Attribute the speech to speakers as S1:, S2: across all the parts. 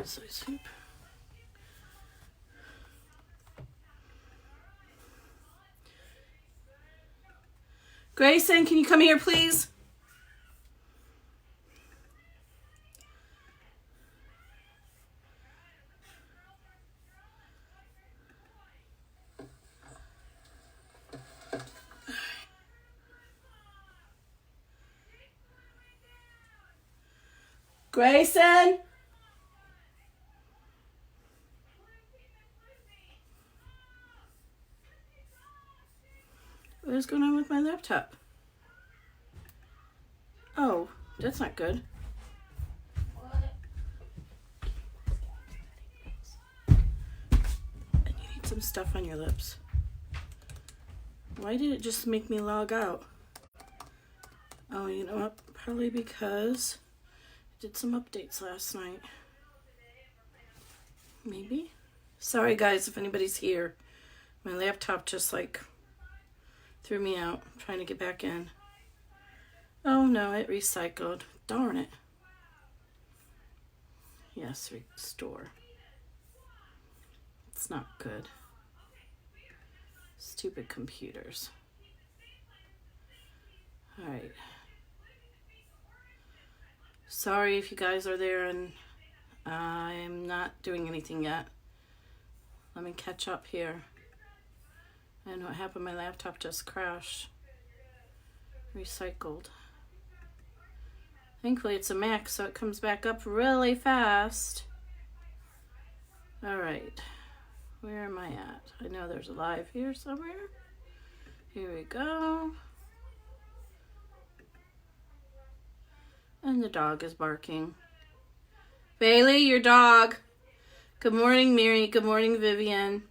S1: as I sleep. Grayson, can you come here, please? Grayson? What is going on with my laptop? Oh, that's not good. And you need some stuff on your lips. Why did it just make me log out? Oh, you know what? Probably because I did some updates last night. Maybe? Sorry guys if anybody's here. My laptop just like threw me out. I'm trying to get back in. Oh no, it recycled. Darn it. Yes, restore. It's not good. Stupid computers. Alright. Sorry if you guys are there and I'm not doing anything yet. Let me catch up here. And what happened? My laptop just crashed. Recycled. Thankfully it's a Mac, so it comes back up really fast. Alright. Where am I at? I know there's a live here somewhere. Here we go. And the dog is barking. Bailey, your dog. Good morning, Mary. Good morning, Vivian.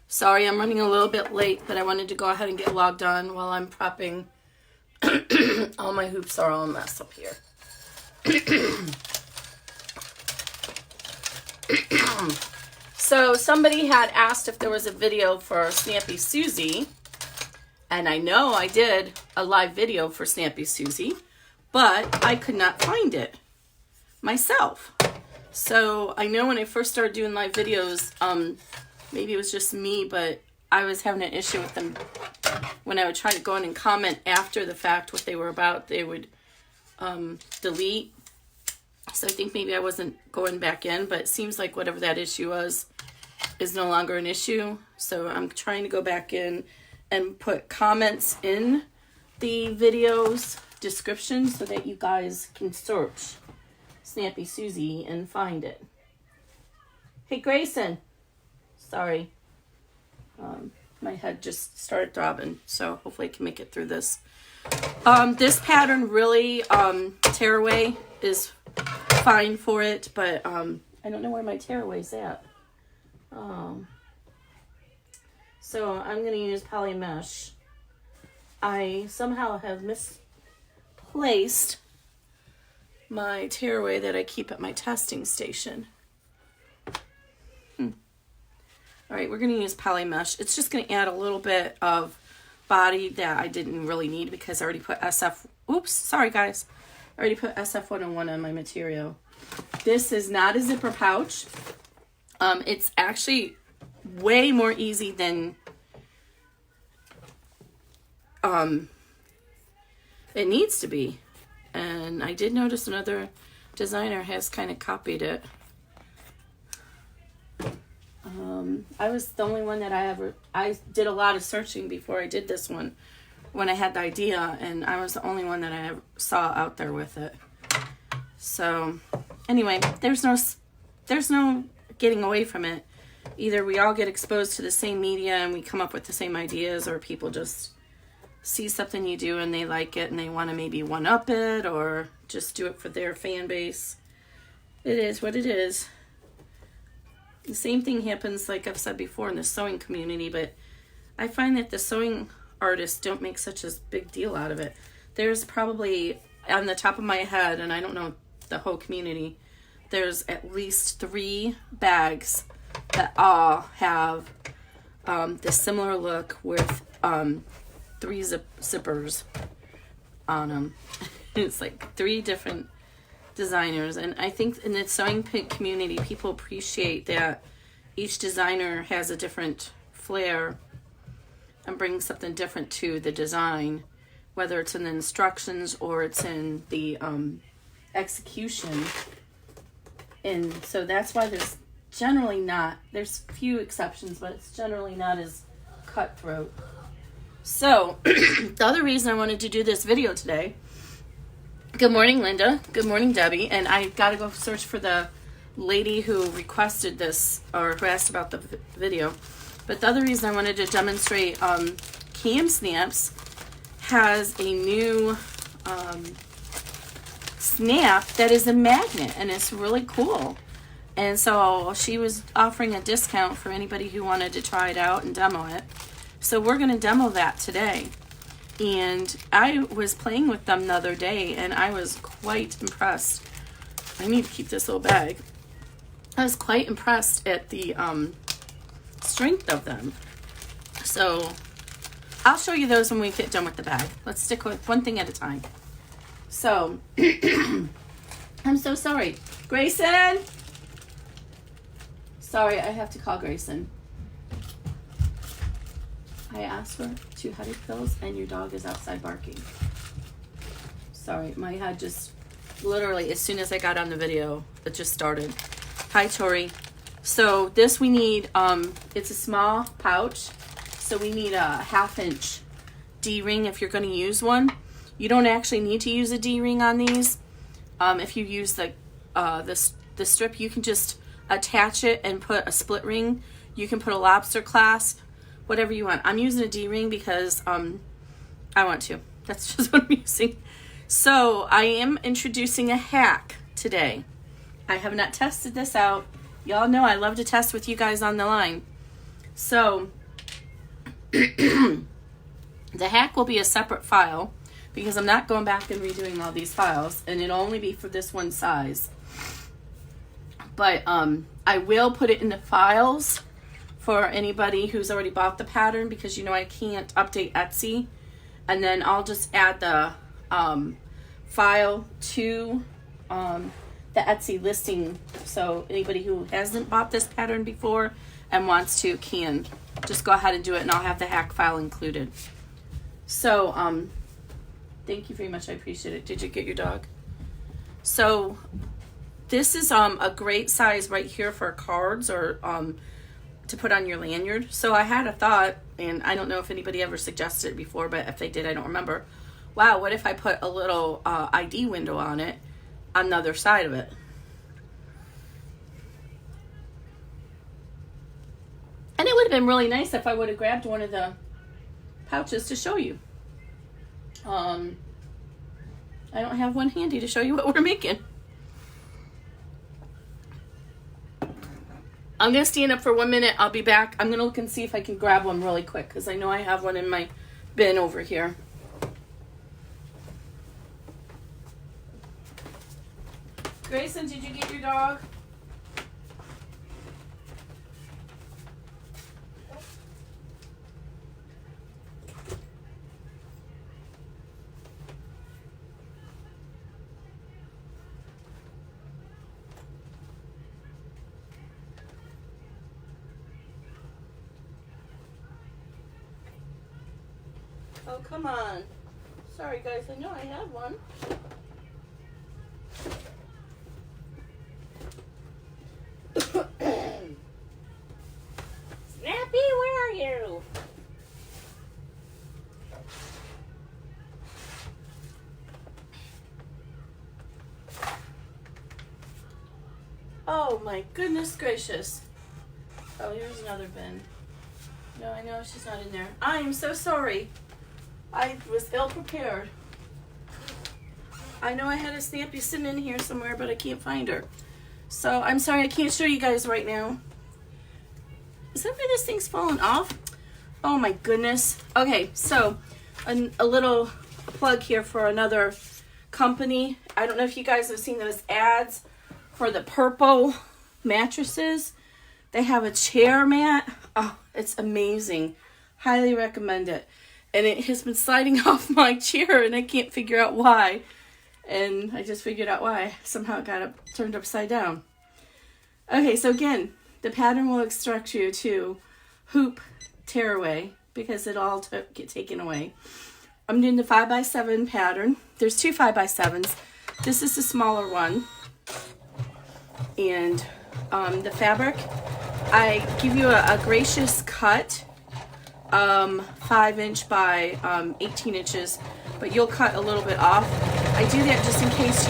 S1: Sorry, I'm running a little bit late, but I wanted to go ahead and get logged on while I'm prepping. All my hoops are all a mess up here. So somebody had asked if there was a video for Snappy Suzy, and I know I did a live video for Snappy Suzy, but I could not find it myself. So I know when I first started doing live videos, maybe it was just me, but I was having an issue with them. When I would try to go in and comment after the fact what they were about, they would delete. So I think maybe I wasn't going back in, but it seems like whatever that issue was is no longer an issue. So I'm trying to go back in and put comments in the video's description so that you guys can search Snappy Suzy and find it. Hey Grayson. Sorry. My head just started throbbing, so hopefully I can make it through this. This pattern really, tearaway is fine for it, but I don't know where my tearaway's at. So I'm going to use poly mesh. I somehow have misplaced my tearaway that I keep at my testing station. All right, we're going to use poly mesh. It's just going to add a little bit of body that I didn't really need because I already put SF. Oops, sorry guys. I already put SF101 on my material. This is not a zipper pouch. It's actually way more easy than it needs to be. And I did notice another designer has kind of copied it. I was the only one that I did a lot of searching before I did this one when I had the idea, and I was the only one that I ever saw out there with it. So anyway, there's no getting away from it. Either we all get exposed to the same media and we come up with the same ideas, or people just see something you do and they like it and they want to maybe one-up it or just do it for their fan base. It is what it is. The same thing happens, like I've said before, in the sewing community, but I find that the sewing artists don't make such a big deal out of it. There's probably, on the top of my head, and I don't know the whole community, there's at least 3 bags that all have the similar look with 3 zippers on them. It's like 3 different designers. And I think in the sewing community, people appreciate that each designer has a different flair and brings something different to the design, whether it's in the instructions or it's in the execution. And so that's why there's generally not, there's few exceptions, but it's generally not as cutthroat. So the other reason I wanted to do this video today, good morning Linda, good morning Debbie, and I got to go search for the lady who requested this or who asked about the video. But the other reason I wanted to demonstrate Cam Snaps has a new snap that is a magnet, and it's really cool. And so she was offering a discount for anybody who wanted to try it out and demo it. So we're going to demo that today. And I was playing with them the other day, and I was quite impressed. I need to keep this little bag. I was quite impressed at the strength of them. So I'll show you those when we get done with the bag. Let's stick with one thing at a time. So I'm so sorry. Grayson! Sorry, I have to call Grayson. I asked for 2 headache pills and your dog is outside barking. Sorry, my head just literally, as soon as I got on the video, it just started. Hi, Tori. So this we need, it's a small pouch. So we need a 1/2-inch D-ring if you're going to use one. You don't actually need to use a D-ring on these. If you use the strip, you can just attach it and put a split ring. You can put a lobster clasp, whatever you want. I'm using a D-ring because I want to. That's just what I'm using. So I am introducing a hack today. I have not tested this out. Y'all know I love to test with you guys on the line. So the hack will be a separate file because I'm not going back and redoing all these files, and it'll only be for this one size. But I will put it in the files for anybody who's already bought the pattern, because you know I can't update Etsy. And then I'll just add the file to the Etsy listing, so anybody who hasn't bought this pattern before and wants to can just go ahead and do it, and I'll have the hack file included. So thank you very much, I appreciate it. Did you get your dog? So this is a great size right here for cards or to put on your lanyard. So I had a thought, and I don't know if anybody ever suggested it before, but if they did, I don't remember. Wow, what if I put a little ID window on it on the other side of it? And it would have been really nice if I would have grabbed one of the pouches to show you. I don't have one handy to show you what we're making. I'm going to stand up for 1 minute. I'll be back. I'm going to look and see if I can grab one really quick, because I know I have one in my bin over here. Grayson, did you get your dog? Oh, come on. Sorry, guys. I know I have one. Snappy, where are you? Oh, my goodness gracious. Oh, here's another bin. No, I know she's not in there. I am so sorry. I was ill prepared. I know I had a Snappy sitting in here somewhere, but I can't find her. So I'm sorry I can't show you guys right now. Is that where this thing's falling off? Oh my goodness. Okay, so a little plug here for another company. I don't know if you guys have seen those ads for the purple mattresses. They have a chair mat. Oh, it's amazing. Highly recommend it. And it has been sliding off my chair, and I can't figure out why. And I just figured out why. Somehow it got turned upside down. Okay, so again, the pattern will instruct you to hoop tearaway because it'll all get taken away. I'm doing the 5x7 pattern. There's two 5x7s. This is the smaller one. And the fabric, I give you a gracious cut, 5 inch by 18 inches, but you'll cut a little bit off. I do that just in case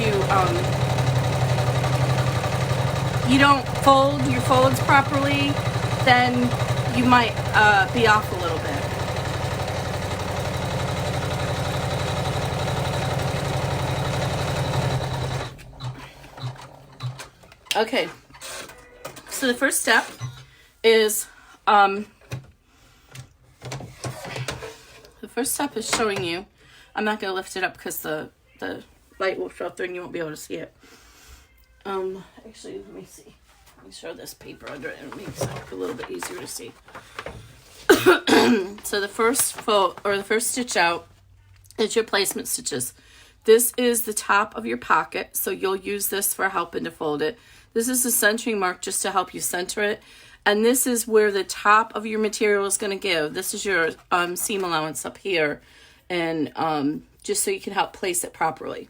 S1: you don't fold your folds properly, then you might be off a little bit. Okay, so the first step is showing you. I'm not going to lift it up because the light will show through and you won't be able to see it. Actually, let me see. Let me show this paper under it and it makes it a little bit easier to see. So the first stitch out is your placement stitches. This is the top of your pocket, so you'll use this for helping to fold it. This is the centering mark just to help you center it. And this is where the top of your material is going to give. This is your seam allowance up here. And just so you can help place it properly.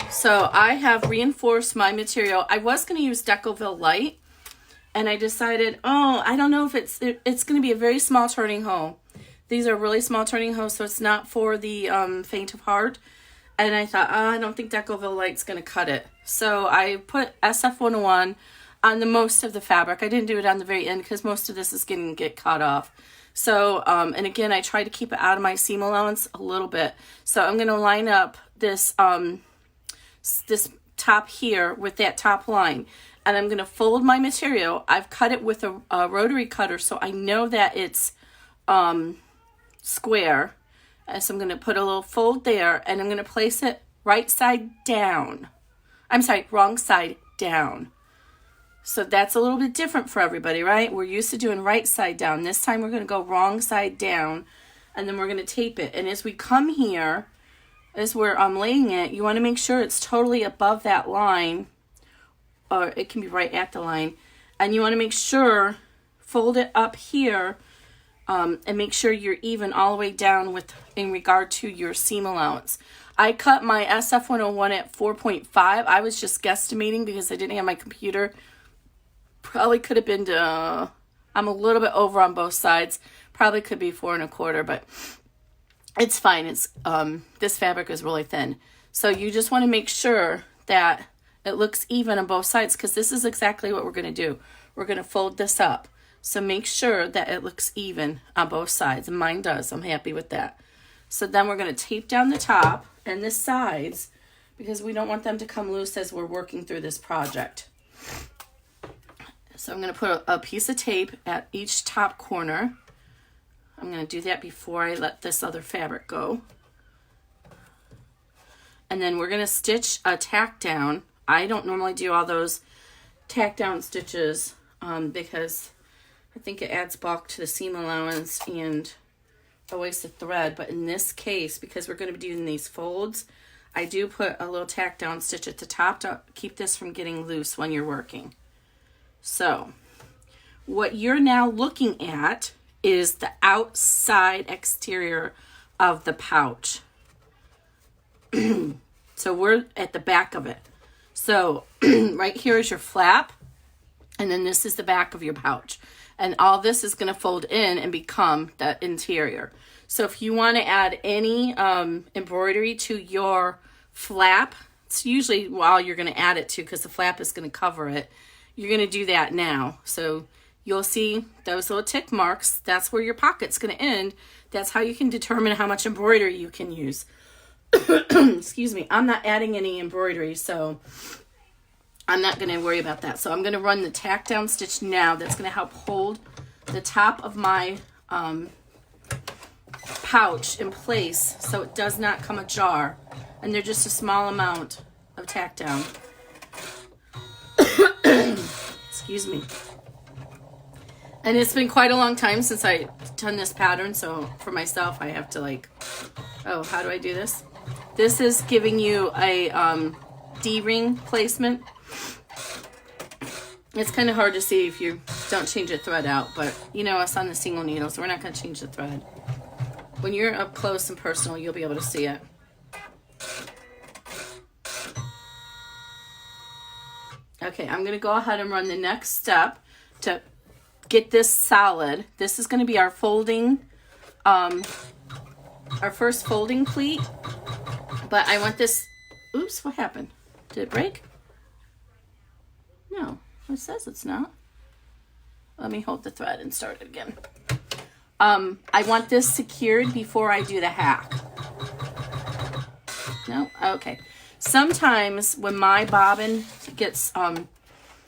S1: So I have reinforced my material. I was going to use Decoville Light. And I decided, I don't know if it's going to be a very small turning hoe. These are really small turning hoes, so it's not for the faint of heart. And I thought, I don't think Decoville Light's going to cut it. So I put SF101 on the most of the fabric. I didn't do it on the very end because most of this is going to get cut off. So, and again, I try to keep it out of my seam allowance a little bit. So I'm going to line up this, this top here with that top line. And I'm going to fold my material. I've cut it with a rotary cutter, so I know that it's square. And so I'm going to put a little fold there, and I'm going to place it right side down. I'm sorry, wrong side down. So that's a little bit different for everybody, right? We're used to doing right side down. This time we're going to go wrong side down, and then we're going to tape it. And as we come here, as where I'm laying it, you want to make sure it's totally above that line, or it can be right at the line. And you want to make sure, fold it up here, and make sure you're even all the way down in regard to your seam allowance. I cut my SF101 at 4.5. I was just guesstimating because I didn't have my computer. Probably could have been to, I'm a little bit over on both sides. Probably could be 4.25, but it's fine. It's this fabric is really thin. So you just want to make sure that it looks even on both sides, because this is exactly what we're going to do. We're going to fold this up. So make sure that it looks even on both sides. And mine does. I'm happy with that. So then we're going to tape down the top and the sides because we don't want them to come loose as we're working through this project. So I'm going to put a piece of tape at each top corner. I'm going to do that before I let this other fabric go. And then we're going to stitch a tack down. I don't normally do all those tack down stitches because I think it adds bulk to the seam allowance and a waste of thread. But in this case, because we're going to be doing these folds, I do put a little tack down stitch at the top to keep this from getting loose when you're working. So what you're now looking at is the outside exterior of the pouch. So we're at the back of it. So right here is your flap, and then this is the back of your pouch. And all this is going to fold in and become the interior. So if you want to add any embroidery to your flap, it's usually while you're going to add it to, because the flap is going to cover it. You're going to do that now. So you'll see those little tick marks. That's where your pocket's going to end. That's how you can determine how much embroidery you can use. Excuse me. I'm not adding any embroidery, so I'm not going to worry about that. So I'm going to run the tack down stitch now. That's going to help hold the top of my pouch in place so it does not come ajar. And they're just a small amount of tack down. Excuse me. And it's been quite a long time since I done this pattern, so for myself I have to like, oh, how do I do this? This is giving you a D-ring placement. It's kind of hard to see if you don't change the thread out, but you know us on the single needle, so we're not going to change the thread. When you're up close and personal, you'll be able to see it. Okay, I'm going to go ahead and run the next step to get this solid. This is going to be our folding, our first folding pleat. But I want this, oops, what happened? Did it break? No, it says it's not. Let me hold the thread and start it again. I want this secured before I do the hack. No? Okay. Sometimes when my bobbin gets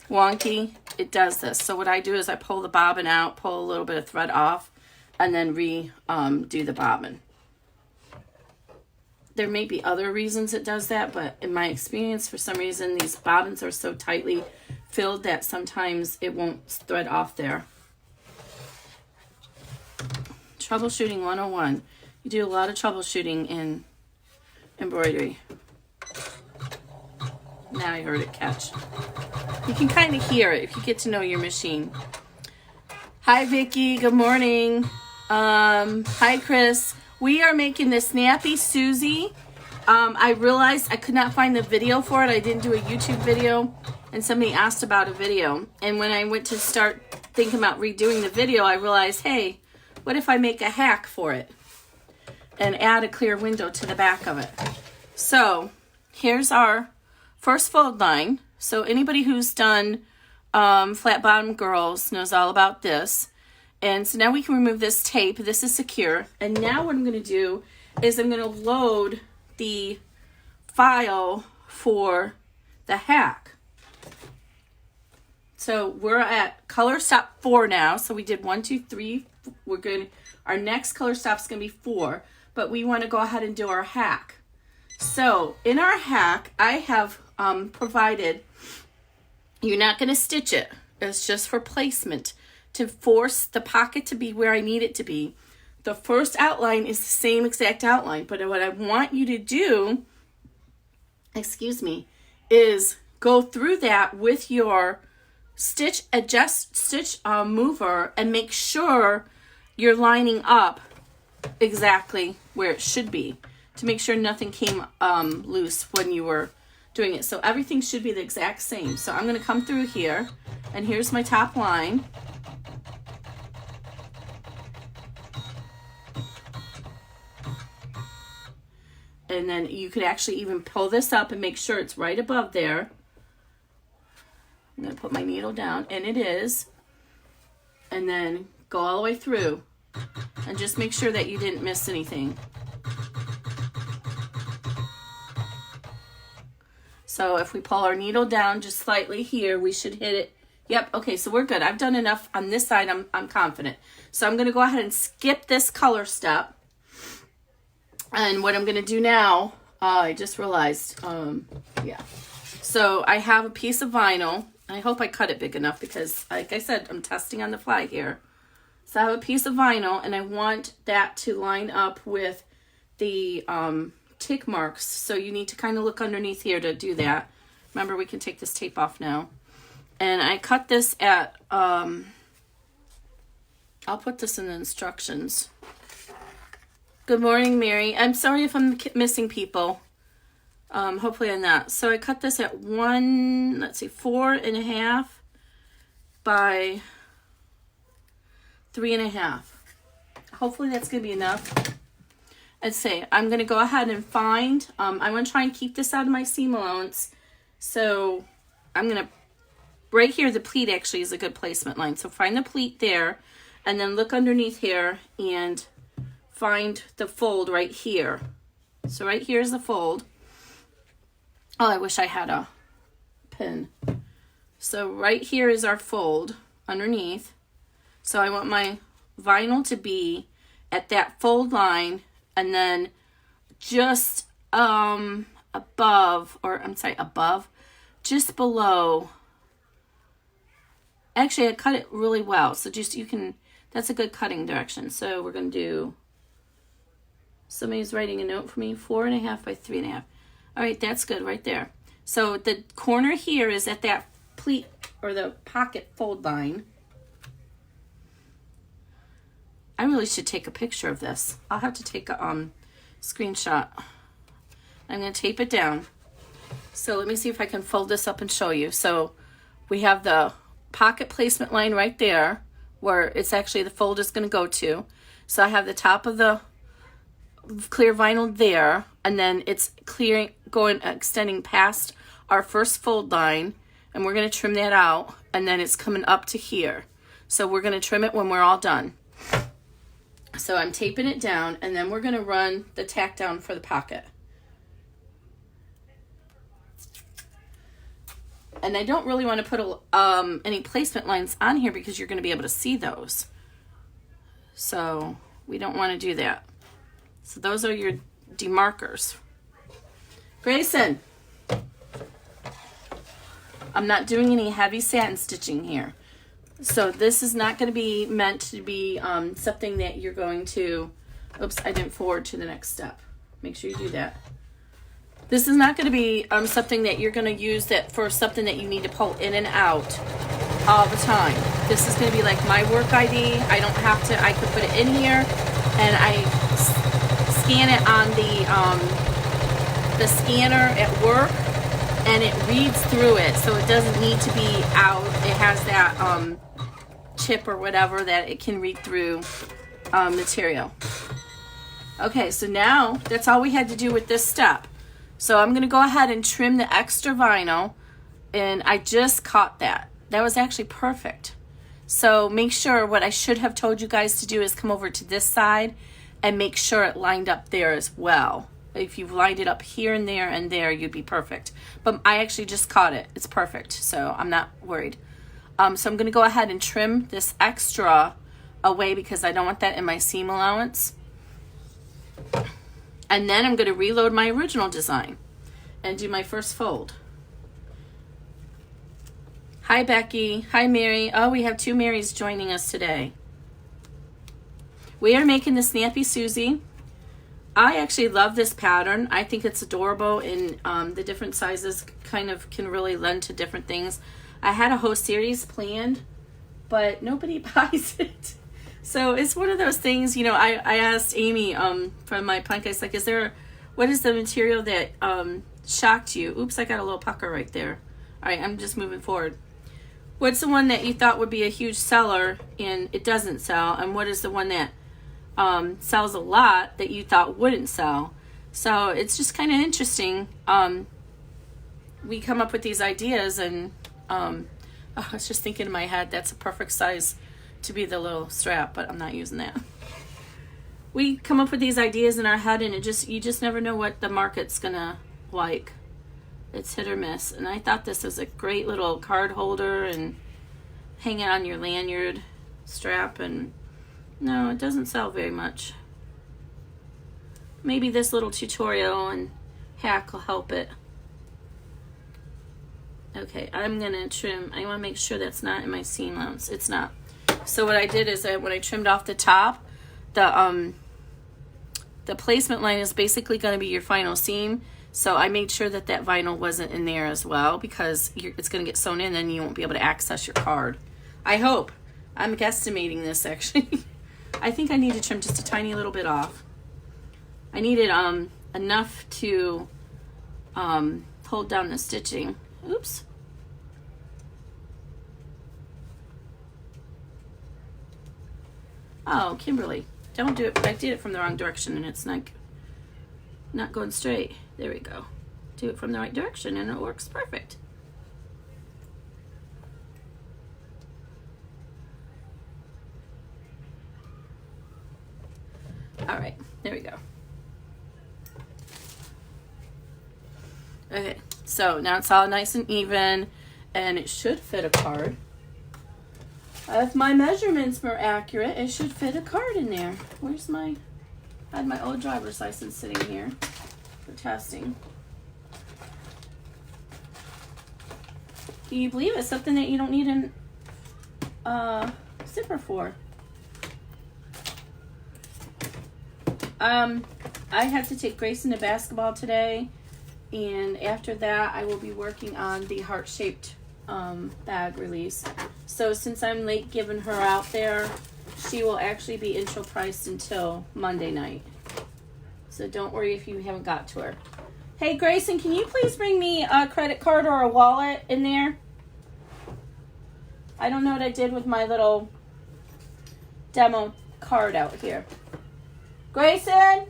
S1: wonky, it does this. So what I do is I pull the bobbin out, pull a little bit of thread off, and then do the bobbin. There may be other reasons it does that, but in my experience, for some reason, these bobbins are so tightly filled that sometimes it won't thread off there. Troubleshooting 101. You do a lot of troubleshooting in embroidery. Now I heard it catch. You can kind of hear it if you get to know your machine. Hi, Vicki. Good morning. Hi, Chris. We are making the Snappy Suzy. I realized I could not find the video for it. I didn't do a YouTube video, and somebody asked about a video. And when I went to start thinking about redoing the video, I realized, hey, what if I make a hack for it and add a clear window to the back of it? So here's our first fold line. So anybody who's done flat bottom girls knows all about this. And so now we can remove this tape. This is secure. And now what I'm going to do is I'm going to load the file for the hack. So we're at color stop 4 now. So we did 1, 2, 3. We're good. Our next color stop is going to be 4. But we want to go ahead and do our hack. So in our hack, I have provided, you're not going to stitch it. It's just for placement, to force the pocket to be where I need it to be. The first outline is the same exact outline, but what I want you to do, is go through that with your stitch mover and make sure you're lining up exactly where it should be, to make sure nothing came loose when you were doing it. So everything should be the exact same. So I'm going to come through here, and here's my top line. And then you could actually even pull this up and make sure it's right above there. I'm going to put my needle down, and it is. And then go all the way through. And just make sure that you didn't miss anything. So if we pull our needle down just slightly here, we should hit it. Yep, okay, so we're good. I've done enough on this side. I'm confident. So I'm going to go ahead and skip this color step. And what I'm going to do now, I just realized, yeah. So I have a piece of vinyl. I hope I cut it big enough because, like I said, I'm testing on the fly here. So I have a piece of vinyl, and I want that to line up with the tick marks. So you need to kind of look underneath here to do that. Remember, we can take this tape off now. And I cut this at, I'll put this in the instructions. Good morning, Mary. I'm sorry if I'm missing people. Hopefully I'm not. So I cut this at 4.5 by 3.5. Hopefully that's going to be enough. I'd say I'm going to go ahead and find, I want to try and keep this out of my seam allowance. So I'm going to, right here, the pleat actually is a good placement line. So find the pleat there, and then look underneath here and find the fold right here. So right here is the fold. Oh, I wish I had a pin. So right here is our fold underneath. So I want my vinyl to be at that fold line, and then just above, just below Actually, I cut it really well. So just, you can, that's a good cutting direction. So we're going to do, somebody's writing a note for me, 4.5 by 3.5. All right, that's good right there. So the corner here is at that pleat or the pocket fold line. I really should take a picture of this. I'll have to take a screenshot. I'm going to tape it down. So let me see if I can fold this up and show you. So we have the pocket placement line right there where it's actually the fold is going to go to. So I have the top of the clear vinyl there, and then it's clearing, going, extending past our first fold line, and we're going to trim that out, and then it's coming up to here. So we're going to trim it when we're all done. So I'm taping it down, and then we're going to run the tack down for the pocket. And I don't really want to put any placement lines on here because you're going to be able to see those. So we don't want to do that. So those are your demarkers. Grayson, I'm not doing any heavy satin stitching here. So this is not going to be meant to be something that you're going to, oops, I didn't forward to the next step. Make sure you do that. This is not going to be something that you're going to use that for something that you need to pull in and out all the time. This is going to be like my work ID. I don't have to, I could put it in here and I scan it on the scanner at work and it reads through it. So it doesn't need to be out. It has that chip or whatever that it can read through material. Okay, so now that's all we had to do with this step. So I'm going to go ahead and trim the extra vinyl, and I just caught that. That was actually perfect. So make sure, what I should have told you guys to do is come over to this side and make sure it lined up there as well. If you've lined it up here and there, you'd be perfect. But I actually just caught it. It's perfect, so I'm not worried. So I'm going to go ahead and trim this extra away because I don't want that in my seam allowance. And then I'm going to reload my original design and do my first fold. Hi, Becky. Hi, Mary. Oh, we have 2 Marys joining us today. We are making the Snappy Suzy. I actually love this pattern. I think it's adorable, and the different sizes kind of can really lend to different things. I had a whole series planned, but nobody buys it. So it's one of those things, you know, I asked Amy from my podcast, like, what is the material that shocked you? Oops, I got a little pucker right there. All right, I'm just moving forward. What's the one that you thought would be a huge seller and it doesn't sell? And what is the one that sells a lot that you thought wouldn't sell? So it's just kind of interesting. We come up with these ideas, and I was just thinking in my head, that's a perfect size to be the little strap, but I'm not using that. We come up with these ideas in our head, and you just never know what the market's gonna like. It's hit or miss. And I thought this was a great little card holder and hang it on your lanyard strap, and no, it doesn't sell very much. Maybe this little tutorial and hack will help it. Okay, I'm gonna trim. I want to make sure that's not in my seam allowance. It's not. So what I did is when I trimmed off the top, the placement line is basically going to be your final seam. So I made sure that that vinyl wasn't in there as well, because it's going to get sewn in and you won't be able to access your card. I hope. I'm guesstimating this actually. I think I need to trim just a tiny little bit off. I needed enough to hold down the stitching. Oops. Oh, Kimberly, don't do it. I did it from the wrong direction and it's not going straight. There we go. Do it from the right direction and it works perfect. All right, there we go. Okay, so now it's all nice and even, and it should fit a card. If my measurements were accurate, it should fit a card in there. Where's I had my old driver's license sitting here for testing. Can you believe it's something that you don't need zipper for? I have to take Grayson to basketball today, and after that I will be working on the heart-shaped bag release. So since I'm late giving her out there, she will actually be intro priced until Monday night. So don't worry if you haven't got to her. Hey Grayson, can you please bring me a credit card or a wallet in there? I don't know what I did with my little demo card out here. Grayson?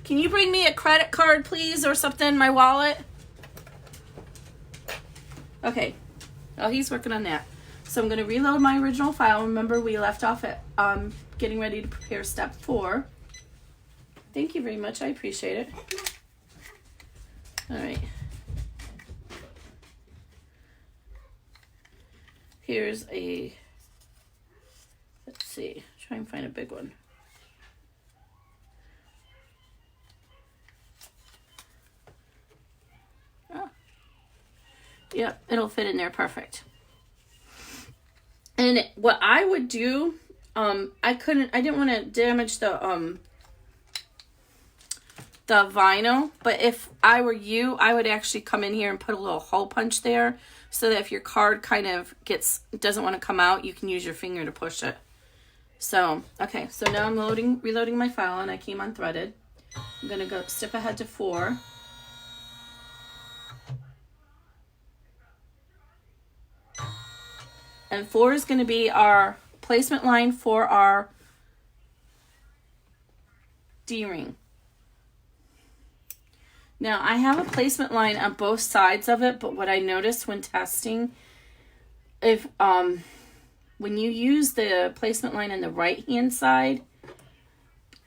S1: Can you bring me a credit card, please, or something in my wallet? Okay. Oh, he's working on that. So I'm going to reload my original file. Remember, we left off at getting ready to prepare step 4. Thank you very much. I appreciate it. All right. Here's a, let's see, try and find a big one. Oh. Yep, it'll fit in there perfect. And what I would do, I didn't want to damage the vinyl, but if I were you, I would actually come in here and put a little hole punch there, so that if your card kind of doesn't want to come out, you can use your finger to push it. So, okay, so now I'm reloading my file, and I came unthreaded. I'm going to go step ahead to 4. And 4 is going to be our placement line for our D-ring. Now, I have a placement line on both sides of it, but what I noticed when testing, if when you use the placement line on the right-hand side,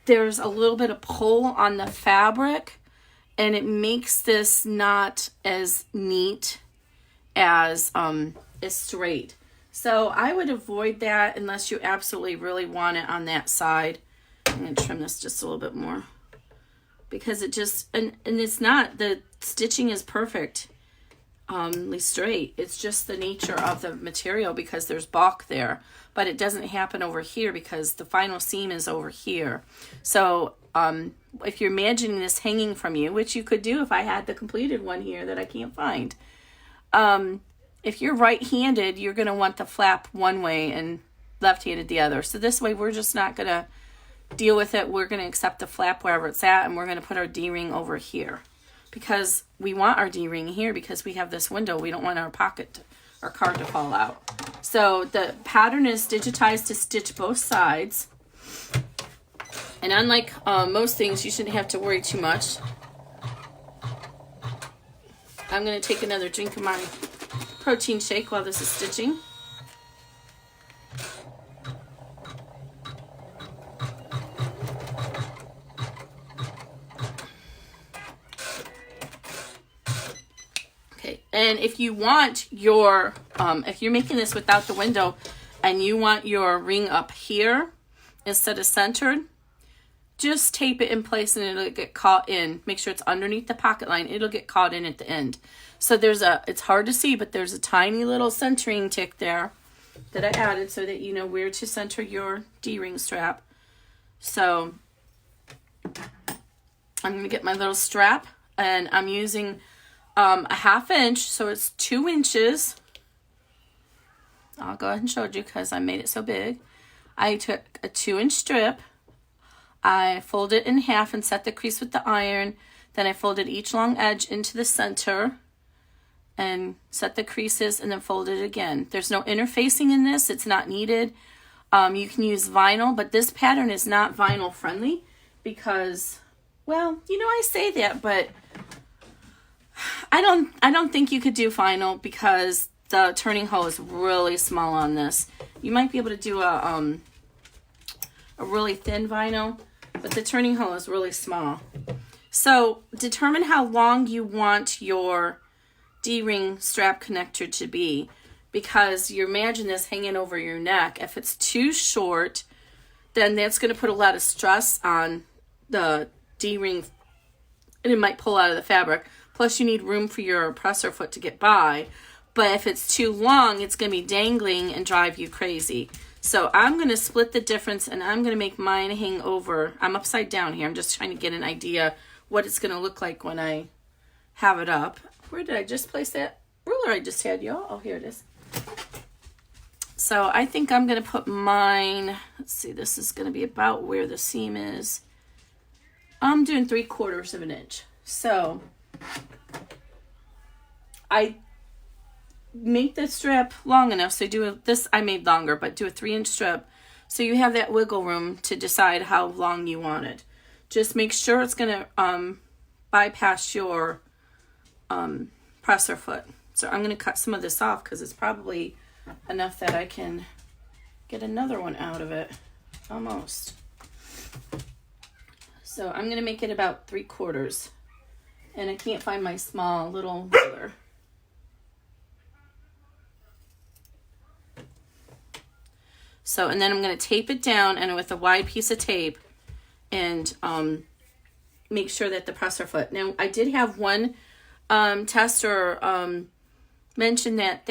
S1: there's a little bit of pull on the fabric, and it makes this not as neat as straight. So I would avoid that unless you absolutely really want it on that side. I'm going to trim this just a little bit more. Because it just, and it's not, the stitching is perfect, straight. It's just the nature of the material because there's bulk there. But it doesn't happen over here because the final seam is over here. So if you're imagining this hanging from you, which you could do if I had the completed one here that I can't find. If you're right-handed, you're going to want the flap one way and left-handed the other. So this way we're just not going to deal with it. We're going to accept the flap wherever it's at, and we're going to put our D-ring over here because we want our D-ring here because we have this window. We don't want our card to fall out. So the pattern is digitized to stitch both sides, and unlike most things, you shouldn't have to worry too much. I'm going to take another drink of my protein shake while this is stitching. And if you want your, if you're making this without the window and you want your ring up here instead of centered, just tape it in place and it'll get caught in. Make sure it's underneath the pocket line. It'll get caught in at the end. So it's hard to see, but there's a tiny little centering tick there that I added so that you know where to center your D-ring strap. So I'm going to get my little strap, and I'm using a 1/2 inch, so it's 2 inches. I'll go ahead and show you because I made it so big. I took a 2-inch strip. I folded it in half and set the crease with the iron. Then I folded each long edge into the center and set the creases and then folded it again. There's no interfacing in this. It's not needed. You can use vinyl, but this pattern is not vinyl friendly because, well, you know, I say that, but I don't think you could do vinyl because the turning hole is really small on this. You might be able to do a really thin vinyl, but the turning hole is really small. So determine how long you want your D-ring strap connector to be, because you imagine this hanging over your neck. If it's too short, then that's going to put a lot of stress on the D-ring and it might pull out of the fabric. Plus you need room for your presser foot to get by. But if it's too long, it's going to be dangling and drive you crazy. So I'm going to split the difference, and I'm going to make mine hang over. I'm upside down here. I'm just trying to get an idea what it's going to look like when I have it up. Where did I just place that ruler I just had, y'all? Oh, here it is. So I think I'm going to put mine, let's see, this is going to be about where the seam is. I'm doing 3/4 of an inch. So I make the strip long enough. So this I made longer, but do a 3-inch strip. So you have that wiggle room to decide how long you want it. Just make sure it's going to bypass your presser foot. So I'm going to cut some of this off because it's probably enough that I can get another one out of it. Almost. So I'm going to make it about 3/4. And I can't find my small little ruler. So, and then I'm going to tape it down and with a wide piece of tape and make sure that the presser foot. Now, I did have one tester mention that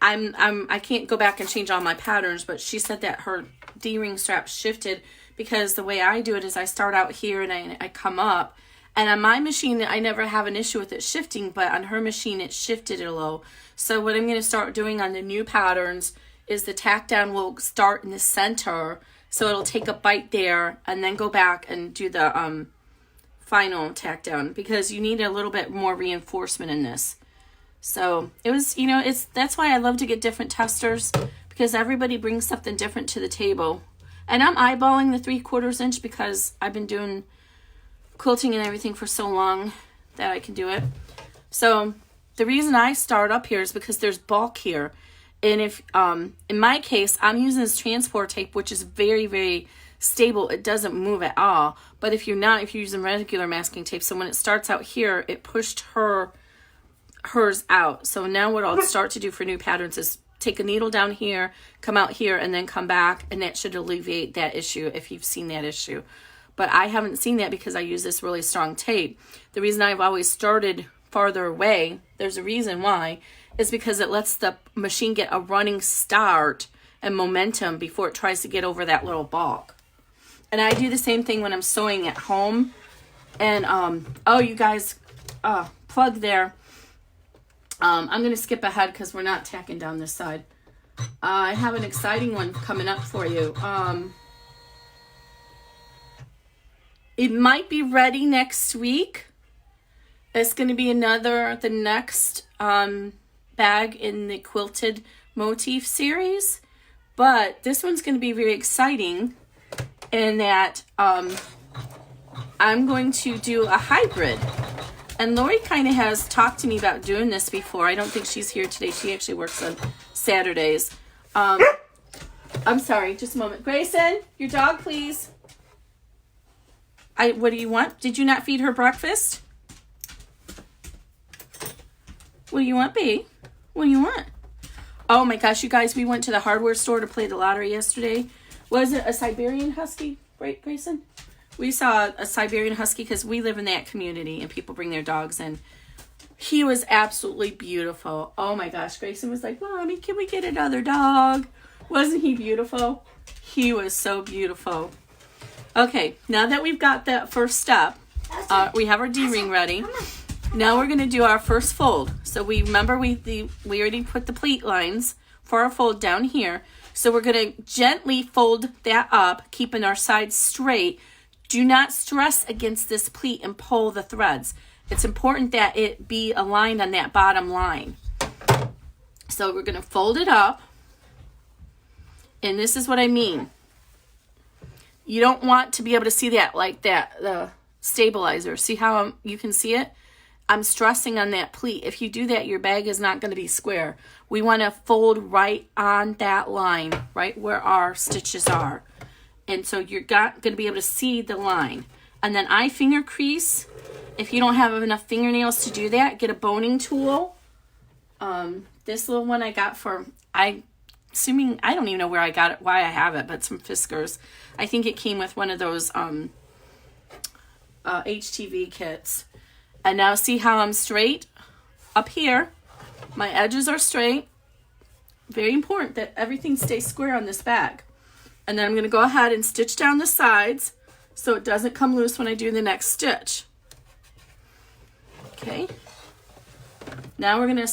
S1: I can't go back and change all my patterns, but she said that her D-ring strap shifted because the way I do it is I start out here and I come up. And on my machine, I never have an issue with it shifting, but on her machine, it shifted a little. So what I'm going to start doing on the new patterns is the tack down will start in the center, so it'll take a bite there and then go back and do the final tack down because you need a little bit more reinforcement in this. So it was, you know, that's why I love to get different testers because everybody brings something different to the table. And I'm eyeballing the 3/4 inch because I've been doing quilting and everything for so long that I can do it. So the reason I start up here is because there's bulk here. And if, in my case, I'm using this transport tape, which is very, very stable. It doesn't move at all. But if you're not, if you're using regular masking tape, so when it starts out here, it pushed hers out. So now what I'll start to do for new patterns is take a needle down here, come out here, and then come back. And that should alleviate that issue if you've seen that issue. But I haven't seen that because I use this really strong tape. The reason I've always started farther away, there's a reason why, is because it lets the machine get a running start and momentum before it tries to get over that little bulk. And I do the same thing when I'm sewing at home. And, oh, you guys, plug there. I'm going to skip ahead because we're not tacking down this side. I have an exciting one coming up for you. It might be ready next week. It's going to be the next bag in the quilted motif series. But this one's going to be very exciting in that I'm going to do a hybrid. And Lori kind of has talked to me about doing this before. I don't think she's here today. She actually works on Saturdays. I'm sorry, just a moment. Grayson, your dog, please. What do you want? Did you not feed her breakfast? What do you want, babe? What do you want? Oh my gosh, you guys, we went to the hardware store to play the lottery yesterday. Was it a Siberian Husky, right, Grayson? We saw a Siberian Husky because we live in that community and people bring their dogs in. He was absolutely beautiful. Oh my gosh, Grayson was like, Mommy, can we get another dog? Wasn't he beautiful? He was so beautiful. Okay, now that we've got that first step, we have our D-ring ready. Now we're going to do our first fold. So we remember we already put the pleat lines for our fold down here. So we're going to gently fold that up, keeping our sides straight. Do not stress against this pleat and pull the threads. It's important that it be aligned on that bottom line. So we're going to fold it up. And this is what I mean. You don't want to be able to see that like that, the stabilizer. See how you can see it? I'm stressing on that pleat. If you do that, your bag is not going to be square. We want to fold right on that line, right where our stitches are. And so you're going to be able to see the line. And then I finger crease. If you don't have enough fingernails to do that, get a boning tool. This little one I got for, assuming, I don't even know where I got it, why I have it, but some Fiskars. I think it came with one of those HTV kits. And now see how I'm straight up here. My edges are straight. Very important that everything stays square on this bag. And then I'm going to go ahead and stitch down the sides so it doesn't come loose when I do the next stitch. Okay. Now we're going to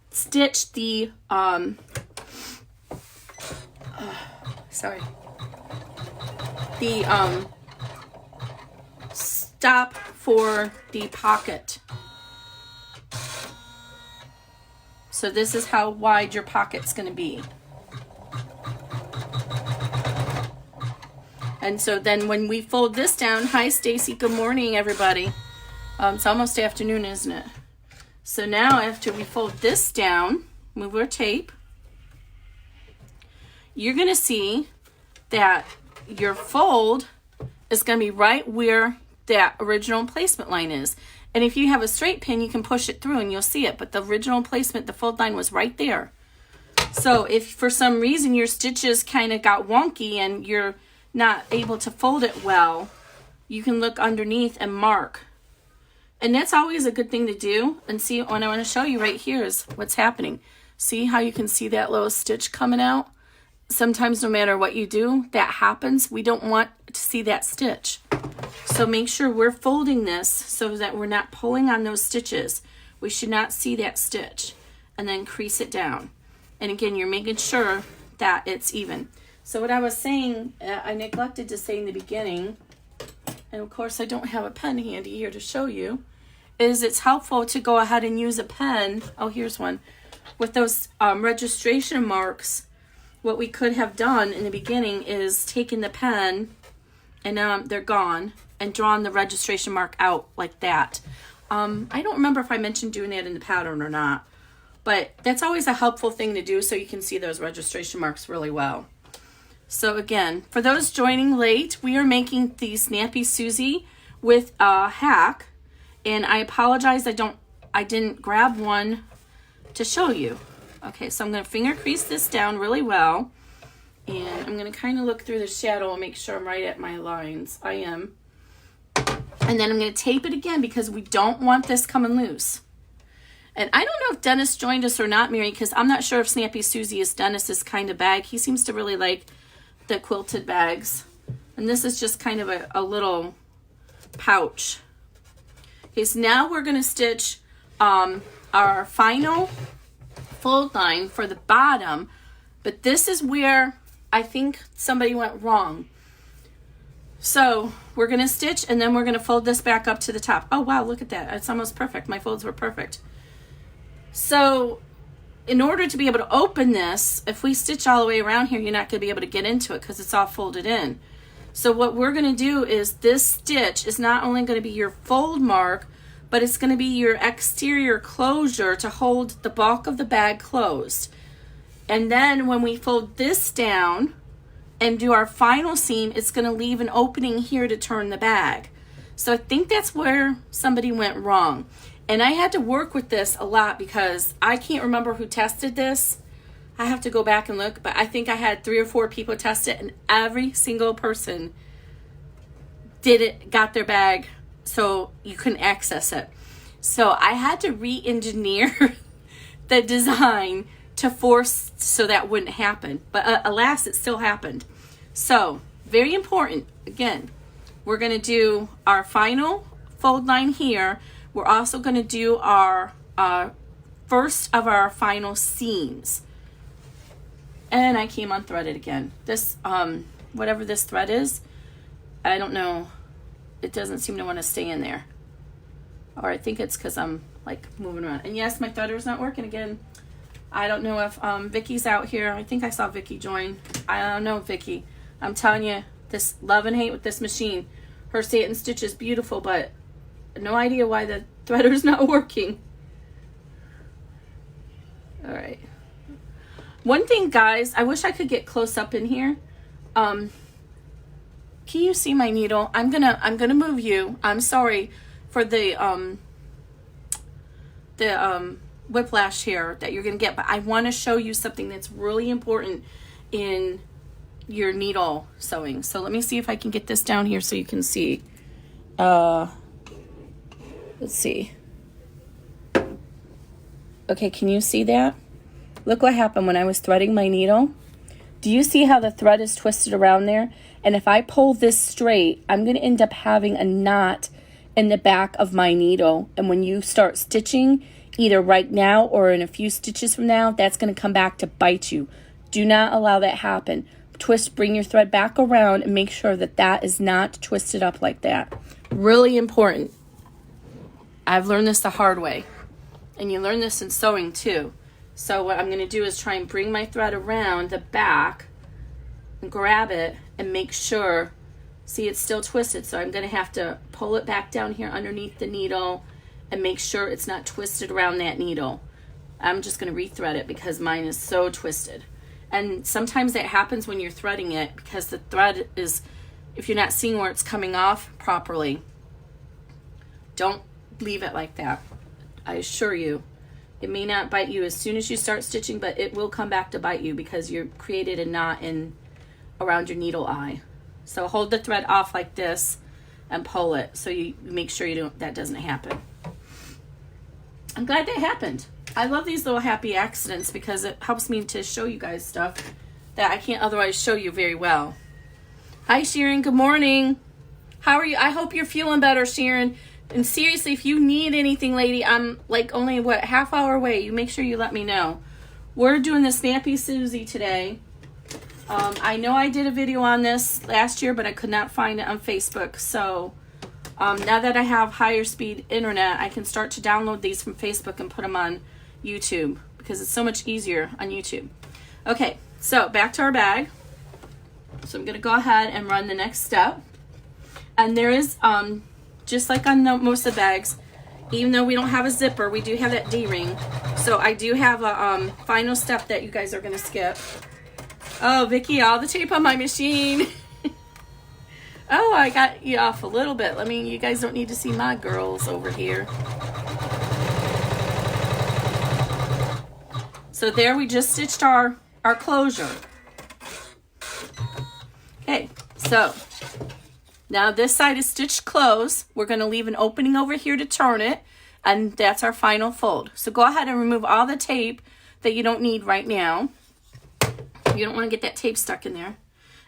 S1: stitch the, stop for the pocket. So this is how wide your pocket's going to be. And so then when we fold this down, hi Stacy, good morning everybody. It's almost afternoon, isn't it? So now after we fold this down, move our tape, you're going to see that your fold is going to be right where that original placement line is. And if you have a straight pin, you can push it through and you'll see it. But the original placement, the fold line was right there. So if for some reason your stitches kind of got wonky and you're not able to fold it well, you can look underneath and mark. And that's always a good thing to do. And see, what I want to show you right here is what's happening. See how you can see that little stitch coming out? Sometimes no matter what you do, that happens. We don't want to see that stitch. So make sure we're folding this so that we're not pulling on those stitches. We should not see that stitch. And then crease it down. And again, you're making sure that it's even. So what I was saying, I neglected to say in the beginning, and of course I don't have a pen handy here to show you, is it's helpful to go ahead and use a pen. Oh, here's one. With those registration marks, what we could have done in the beginning is taken the pen, and now they're gone, and drawn the registration mark out like that. I don't remember if I mentioned doing that in the pattern or not, but that's always a helpful thing to do so you can see those registration marks really well. So again, for those joining late, we are making the Snappy Suzy with a hack, and I apologize I didn't grab one to show you. Okay, so I'm going to finger crease this down really well, and I'm going to kind of look through the shadow and make sure I'm right at my lines. I am. And then I'm going to tape it again because we don't want this coming loose. And I don't know if Dennis joined us or not, Mary, because I'm not sure if Snappy Suzy is Dennis's kind of bag. He seems to really like the quilted bags. And this is just kind of a little pouch. Okay, so now we're going to stitch our final fold line for the bottom, but this is where I think somebody went wrong. So we're going to stitch and then we're going to fold this back up to the top. Oh wow, look at that. It's almost perfect. My folds were perfect. So in order to be able to open this, if we stitch all the way around here, you're not going to be able to get into it because it's all folded in. So what we're going to do is this stitch is not only going to be your fold mark, but it's going to be your exterior closure to hold the bulk of the bag closed. And then when we fold this down and do our final seam, it's going to leave an opening here to turn the bag. So I think that's where somebody went wrong. And I had to work with this a lot because I can't remember who tested this. I have to go back and look, but I think I had 3 or 4 people test it, and every single person got their bag so you couldn't access it. So I had to re-engineer the design to force so that wouldn't happen. But alas, it still happened. So very important. Again, we're going to do our final fold line here. We're also going to do our first of our final seams. And I came unthreaded again. This, whatever this thread is, I don't know. It doesn't seem to want to stay in there. Or I think it's because I'm like moving around. And yes, my threader's not working again. I don't know if Vicky's out here. I think I saw Vicky join. I don't know, Vicky. I'm telling you, this love and hate with this machine. Her satin stitch is beautiful, but no idea why the threader's not working. All right. One thing, guys, I wish I could get close up in here. Can you see my needle? I'm gonna move you. I'm sorry for the whiplash here that you're gonna get, but I want to show you something that's really important in your needle sewing. So let me see if I can get this down here so you can see. Let's see. Okay, can you see that? Look what happened when I was threading my needle. Do you see how the thread is twisted around there? And if I pull this straight, I'm going to end up having a knot in the back of my needle. And when you start stitching, either right now or in a few stitches from now, that's going to come back to bite you. Do not allow that happen. Bring your thread back around and make sure that that is not twisted up like that. Really important. I've learned this the hard way. And you learn this in sewing too. So what I'm going to do is try and bring my thread around the back and grab it and make sure, see, it's still twisted. So I'm going to have to pull it back down here underneath the needle and make sure it's not twisted around that needle. I'm just going to rethread it because mine is so twisted. And sometimes that happens when you're threading it because the thread is, if you're not seeing where it's coming off properly, don't leave it like that. I assure you, it may not bite you as soon as you start stitching, but it will come back to bite you because you created a knot around your needle eye. So hold the thread off like this and pull it so you make sure that doesn't happen. I'm glad that happened. I love these little happy accidents because it helps me to show you guys stuff that I can't otherwise show you very well. Hi, Sharon. Good morning. How are you? I hope you're feeling better, Sharon. And seriously, if you need anything, lady, I'm like only, half hour away. You make sure you let me know. We're doing the Snappy Suzy today. I know I did a video on this last year, but I could not find it on Facebook. So now that I have higher speed internet, I can start to download these from Facebook and put them on YouTube because it's so much easier on YouTube. Okay, so back to our bag. So I'm going to go ahead and run the next step. And there is, just like on most of the bags, even though we don't have a zipper, we do have that D-ring. So I do have a final step that you guys are going to skip. Oh, Vicky, all the tape on my machine. Oh, I got you off a little bit. I mean, you guys don't need to see my girls over here. So there we just stitched our closure. Okay, so now this side is stitched closed. We're going to leave an opening over here to turn it, and that's our final fold. So go ahead and remove all the tape that you don't need right now. You don't want to get that tape stuck in there.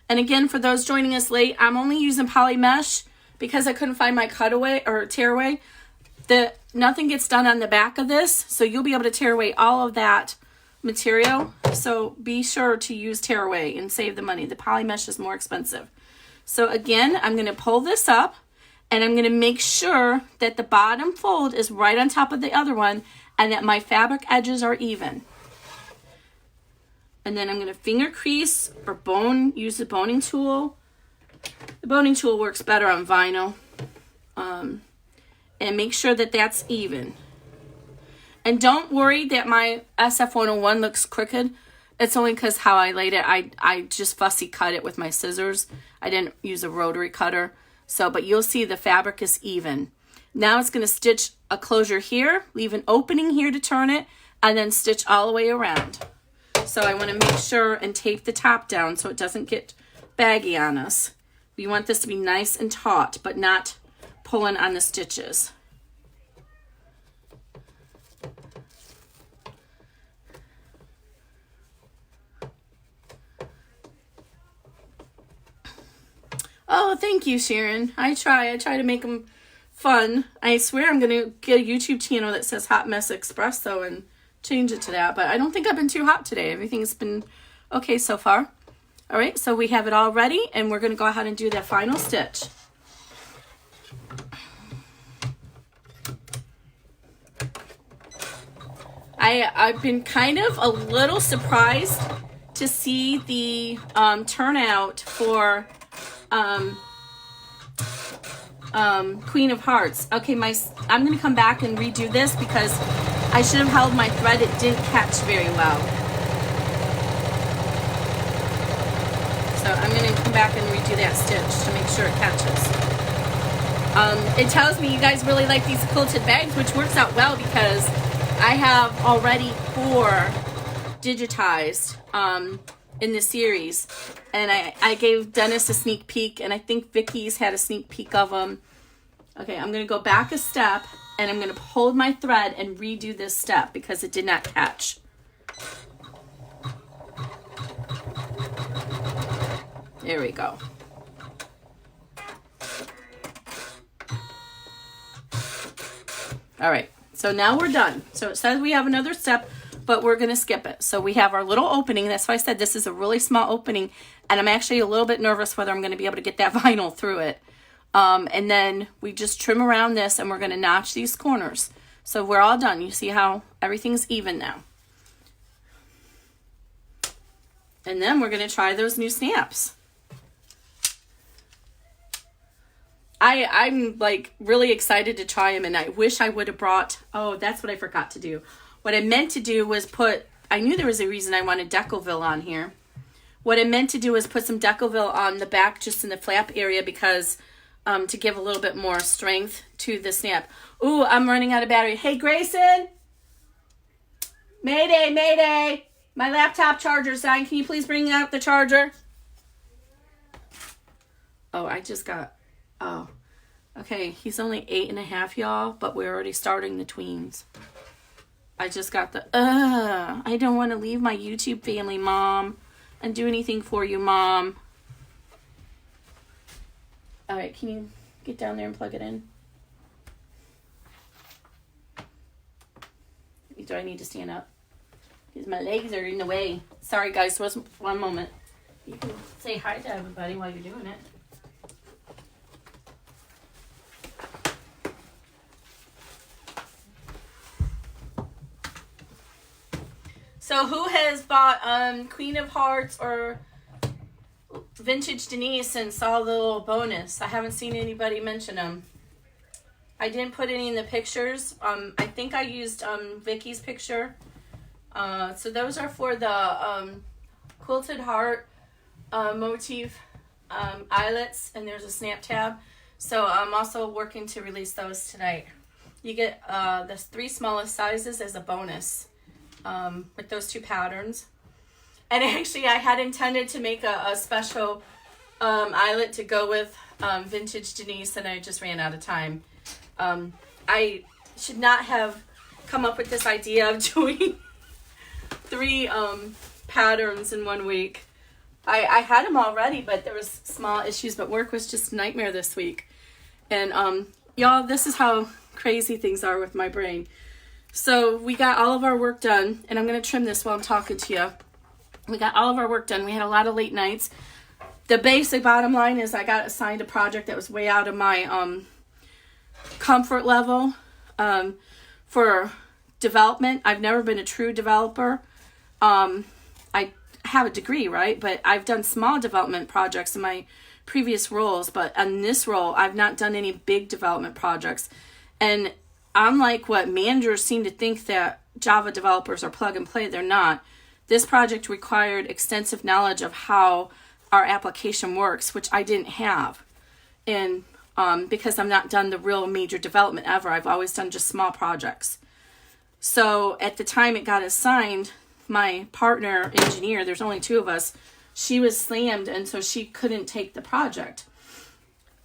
S1: And again, for those joining us late, I'm only using poly mesh because I couldn't find my cutaway or tear away. Nothing gets done on the back of this, so you'll be able to tear away all of that material. So be sure to use tear away and save the money. The poly mesh is more expensive. So again, I'm going to pull this up and I'm going to make sure that the bottom fold is right on top of the other one and that my fabric edges are even. And then I'm going to finger crease or use the boning tool. The boning tool works better on vinyl. And make sure that that's even. And don't worry that my SF101 looks crooked. It's only because how I laid it. I just fussy cut it with my scissors. I didn't use a rotary cutter. But you'll see the fabric is even. Now it's going to stitch a closure here, leave an opening here to turn it, and then stitch all the way around. So I want to make sure and tape the top down so it doesn't get baggy on us. We want this to be nice and taut, but not pulling on the stitches. Oh, thank you, Sharon. I try to make them fun. I swear I'm going to get a YouTube channel that says Hot Mess Express, though, and change it to that. But I don't think I've been too hot today. Everything's been okay so far. All right, so we have it all ready, and we're going to go ahead and do that final stitch. I've been kind of a little surprised to see the turnout for Queen of Hearts. Okay, I'm going to come back and redo this because I should have held my thread. It didn't catch very well. So I'm going to come back and redo that stitch to make sure it catches. It tells me you guys really like these quilted bags, which works out well because I have already 4 digitized in the series. And I gave Dennis a sneak peek, and I think Vicky's had a sneak peek of them. Okay, I'm going to go back a step and I'm going to hold my thread and redo this step because it did not catch. There we go. All right, so now we're done. So it says we have another step, but we're going to skip it. So we have our little opening. That's why I said this is a really small opening, and I'm actually a little bit nervous whether I'm going to be able to get that vinyl through it. And then we just trim around this, and we're going to notch these corners. So we're all done. You see how everything's even now. And then we're going to try those new snaps. I'm like really excited to try them, and I wish I would have brought, oh, that's what I forgot to do. What I meant to do was I knew there was a reason I wanted Decoville on here. What I meant to do was put some Decoville on the back, just in the flap area, because to give a little bit more strength to the snap. Ooh, I'm running out of battery. Hey, Grayson! Mayday, mayday! My laptop charger's dying. Can you please bring out the charger? Oh, I just got... Oh, okay. He's only 8.5, y'all, but we're already starting the tweens. I just got the, I don't want to leave my YouTube family, Mom, and do anything for you, Mom. All right, can you get down there and plug it in? Do I need to stand up? Because my legs are in the way. Sorry, guys, just one moment. You can say hi to everybody while you're doing it. So who has bought Queen of Hearts or Vintage Denise and saw the little bonus? I haven't seen anybody mention them. I didn't put any in the pictures. I think I used Vicky's picture. So those are for the quilted heart motif eyelets, and there's a snap tab. So I'm also working to release those tonight. You get the 3 smallest sizes as a bonus. With those 2 patterns. And actually I had intended to make a special eyelet to go with Vintage Denise, and I just ran out of time. I should not have come up with this idea of doing 3 patterns in 1 week. I had them already, but there was small issues, but work was just a nightmare this week. And y'all, this is how crazy things are with my brain. So we got all of our work done, and I'm going to trim this while I'm talking to you. We got all of our work done. We had a lot of late nights. The basic bottom line is I got assigned a project that was way out of my comfort level for development. I've never been a true developer. I have a degree, right? But I've done small development projects in my previous roles. But in this role, I've not done any big development projects. And unlike what managers seem to think that Java developers are plug and play, they're not. This project required extensive knowledge of how our application works, which I didn't have. And because I've not done the real major development ever, I've always done just small projects. So at the time it got assigned, my partner engineer, there's only 2 of us, she was slammed, and so she couldn't take the project.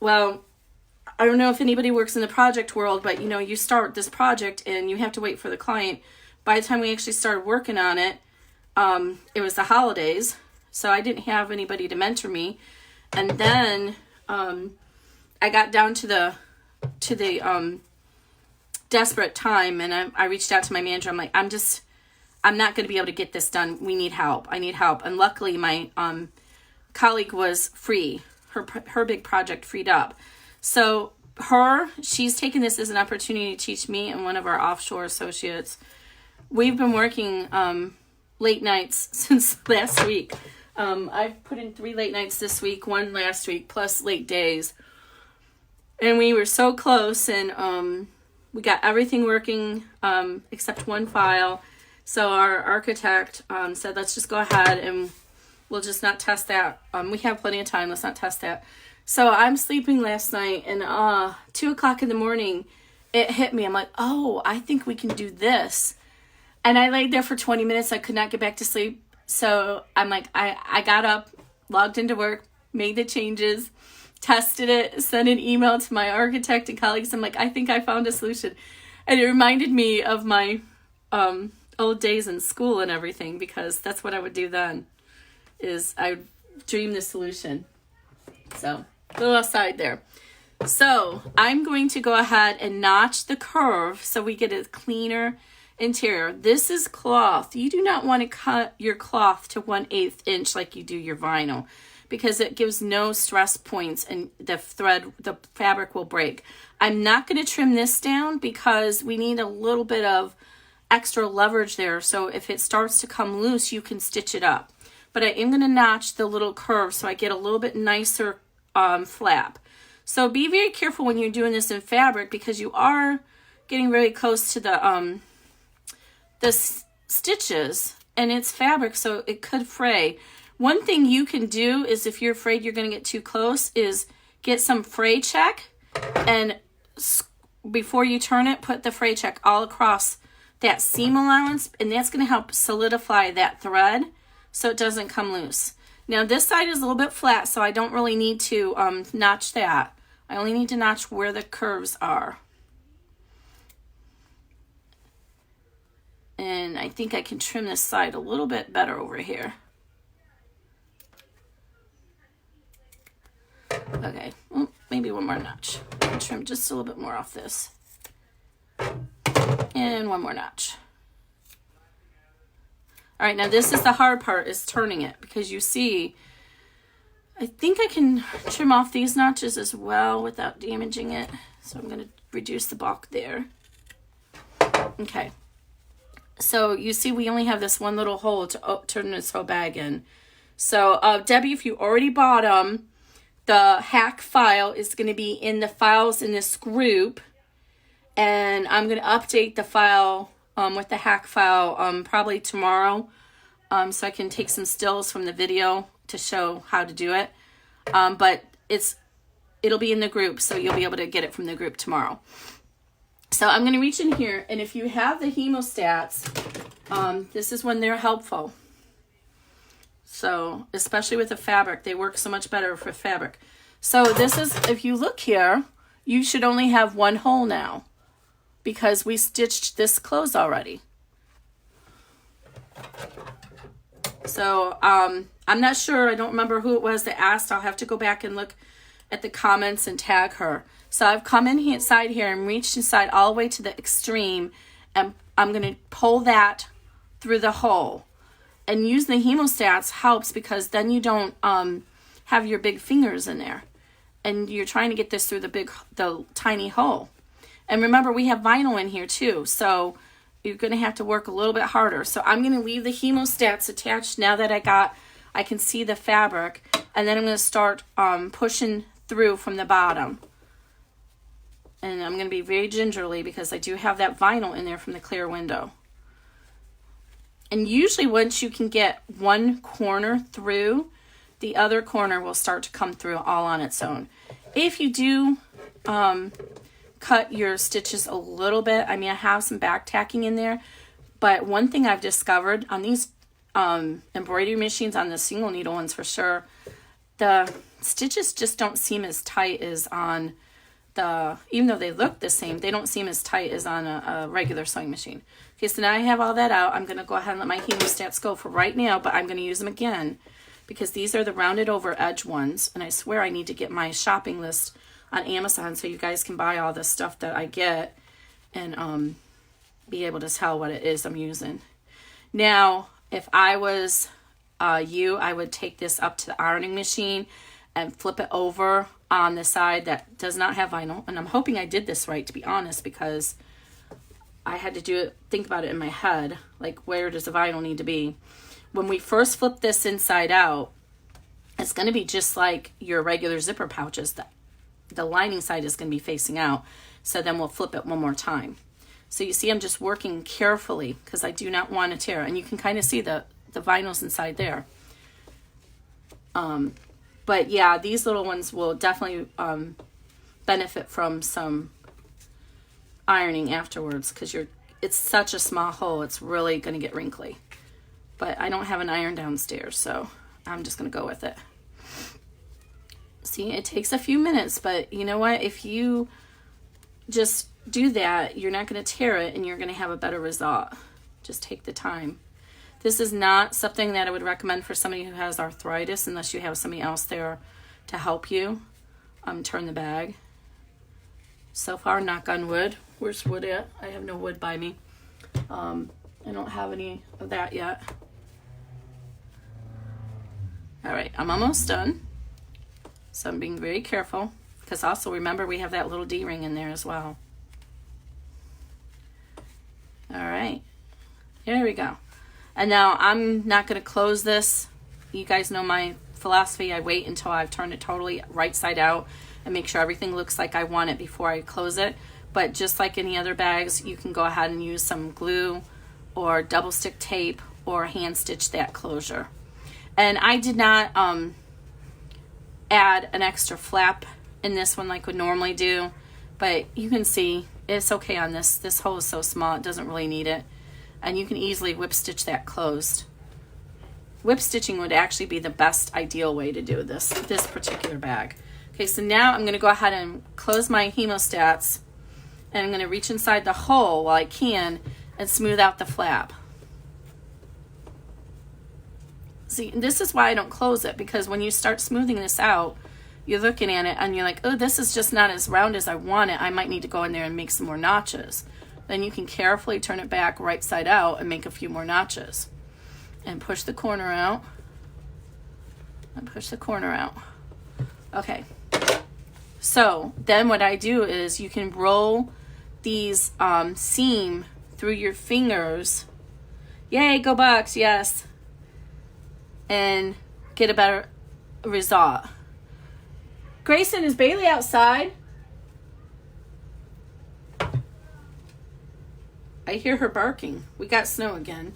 S1: Well, I don't know if anybody works in the project world, but you start this project and you have to wait for the client. By the time we actually started working on it, it was the holidays, so I didn't have anybody to mentor me. And then I got down to the desperate time, and I reached out to my manager. I'm like, I'm not going to be able to get this done. We need help. I need help. And luckily, my colleague was free. Her big project freed up. So she's taken this as an opportunity to teach me and one of our offshore associates. We've been working late nights since last week. I've put in 3 late nights this week, 1 last week, plus late days. And we were so close, and we got everything working except 1 file. So our architect said, let's just go ahead and we'll just not test that. We have plenty of time. Let's not test that. So I'm sleeping last night, and 2 o'clock in the morning, it hit me. I'm like, oh, I think we can do this. And I laid there for 20 minutes. I could not get back to sleep. So I'm like, I got up, logged into work, made the changes, tested it, sent an email to my architect and colleagues. I'm like, I think I found a solution. And it reminded me of my old days in school and everything, because that's what I would do then, is I would dream the solution. So, a little aside there. So, I'm going to go ahead and notch the curve so we get a cleaner interior. This is cloth. You do not want to cut your cloth to 1/8 inch like you do your vinyl, because it gives no stress points and the fabric will break. I'm not going to trim this down because we need a little bit of extra leverage there. So if it starts to come loose, you can stitch it up. But I am going to notch the little curve so I get a little bit nicer flap. So be very careful when you're doing this in fabric, because you are getting very close to the stitches, and it's fabric, so it could fray. One thing you can do is, if you're afraid you're going to get too close, is get some fray check, and before you turn it, put the fray check all across that seam allowance, and that's going to help solidify that thread so it doesn't come loose. Now this side is a little bit flat, so I don't really need to notch that. I only need to notch where the curves are. And I think I can trim this side a little bit better over here. Okay, well, maybe one more notch. I'll trim just a little bit more off this. And one more notch. All right, now this is the hard part, is turning it, because you see, I think I can trim off these notches as well without damaging it. So I'm going to reduce the bulk there. Okay. So you see we only have this one little hole to turn this whole bag in. So Debbie, if you already bought them, the hack file is going to be in the files in this group. And I'm going to update the file with the hack file probably tomorrow. So I can take some stills from the video to show how to do it. But it'll be in the group, so you'll be able to get it from the group tomorrow. So I'm going to reach in here, and if you have the hemostats, this is when they're helpful. So, especially with the fabric, they work so much better for fabric. So this is, if you look here, you should only have one hole now, because we stitched this close already. So, I'm not sure, I don't remember who it was that asked. I'll have to go back and look at the comments and tag her. So I've come inside here and reached inside all the way to the extreme, and I'm going to pull that through the hole. And using the hemostats helps, because then you don't have your big fingers in there, and you're trying to get this through the tiny hole. And remember, we have vinyl in here too, so you're going to have to work a little bit harder. So I'm going to leave the hemostats attached now that I can see the fabric, and then I'm going to start pushing through from the bottom. And I'm going to be very gingerly, because I do have that vinyl in there from the clear window. And usually once you can get one corner through, the other corner will start to come through all on its own. If you do cut your stitches a little bit, I mean, I have some back tacking in there, but one thing I've discovered on these embroidery machines, on the single needle ones for sure, the stitches just don't seem as tight as on even though they look the same, they don't seem as tight as on a regular sewing machine. Okay, so now I have all that out. I'm going to go ahead and let my hemostats go for right now, but I'm going to use them again, because these are the rounded over edge ones, and I swear I need to get my shopping list on Amazon so you guys can buy all the stuff that I get and be able to tell what it is I'm using. Now, if I was you, I would take this up to the ironing machine and flip it over on the side that does not have vinyl. And I'm hoping I did this right, to be honest, because I had to think about it in my head, like, where does the vinyl need to be? When we first flip this inside out, it's going to be just like your regular zipper pouches. The lining side is going to be facing out. So then we'll flip it one more time. So you see, I'm just working carefully, because I do not want to tear. And you can kind of see the vinyl's inside there. But yeah, these little ones will definitely benefit from some ironing afterwards, because it's such a small hole, it's really going to get wrinkly. But I don't have an iron downstairs, so I'm just going to go with it. See, it takes a few minutes, but you know what? If you just do that, you're not going to tear it and you're going to have a better result. Just take the time. This is not something that I would recommend for somebody who has arthritis unless you have somebody else there to help you turn the bag. So far, knock on wood. Where's wood at? I have no wood by me. I don't have any of that yet. All right, I'm almost done. So I'm being very careful because also remember we have that little D-ring in there as well. All right, there we go. And now I'm not going to close this. You guys know my philosophy. I wait until I've turned it totally right side out and make sure everything looks like I want it before I close it. But just like any other bags, you can go ahead and use some glue or double stick tape or hand stitch that closure. And I did not add an extra flap in this one like we normally do, but you can see it's okay on this. This hole is so small, it doesn't really need it. And you can easily whip stitch that closed. Whip stitching would actually be the best ideal way to do this particular bag. Okay, so now I'm going to go ahead and close my hemostats, and I'm going to reach inside the hole while I can and smooth out the flap. See, this is why I don't close it, because when you start smoothing this out, you're looking at it and you're like, oh, this is just not as round as I want it. I might need to go in there and make some more notches. Then you can carefully turn it back right side out and make a few more notches. And push the corner out. And push the corner out. Okay. So then what I do is you can roll these seam through your fingers. Yay, go Bucks, yes. And get a better result. Grayson, is Bailey outside? I hear her barking. We got snow again.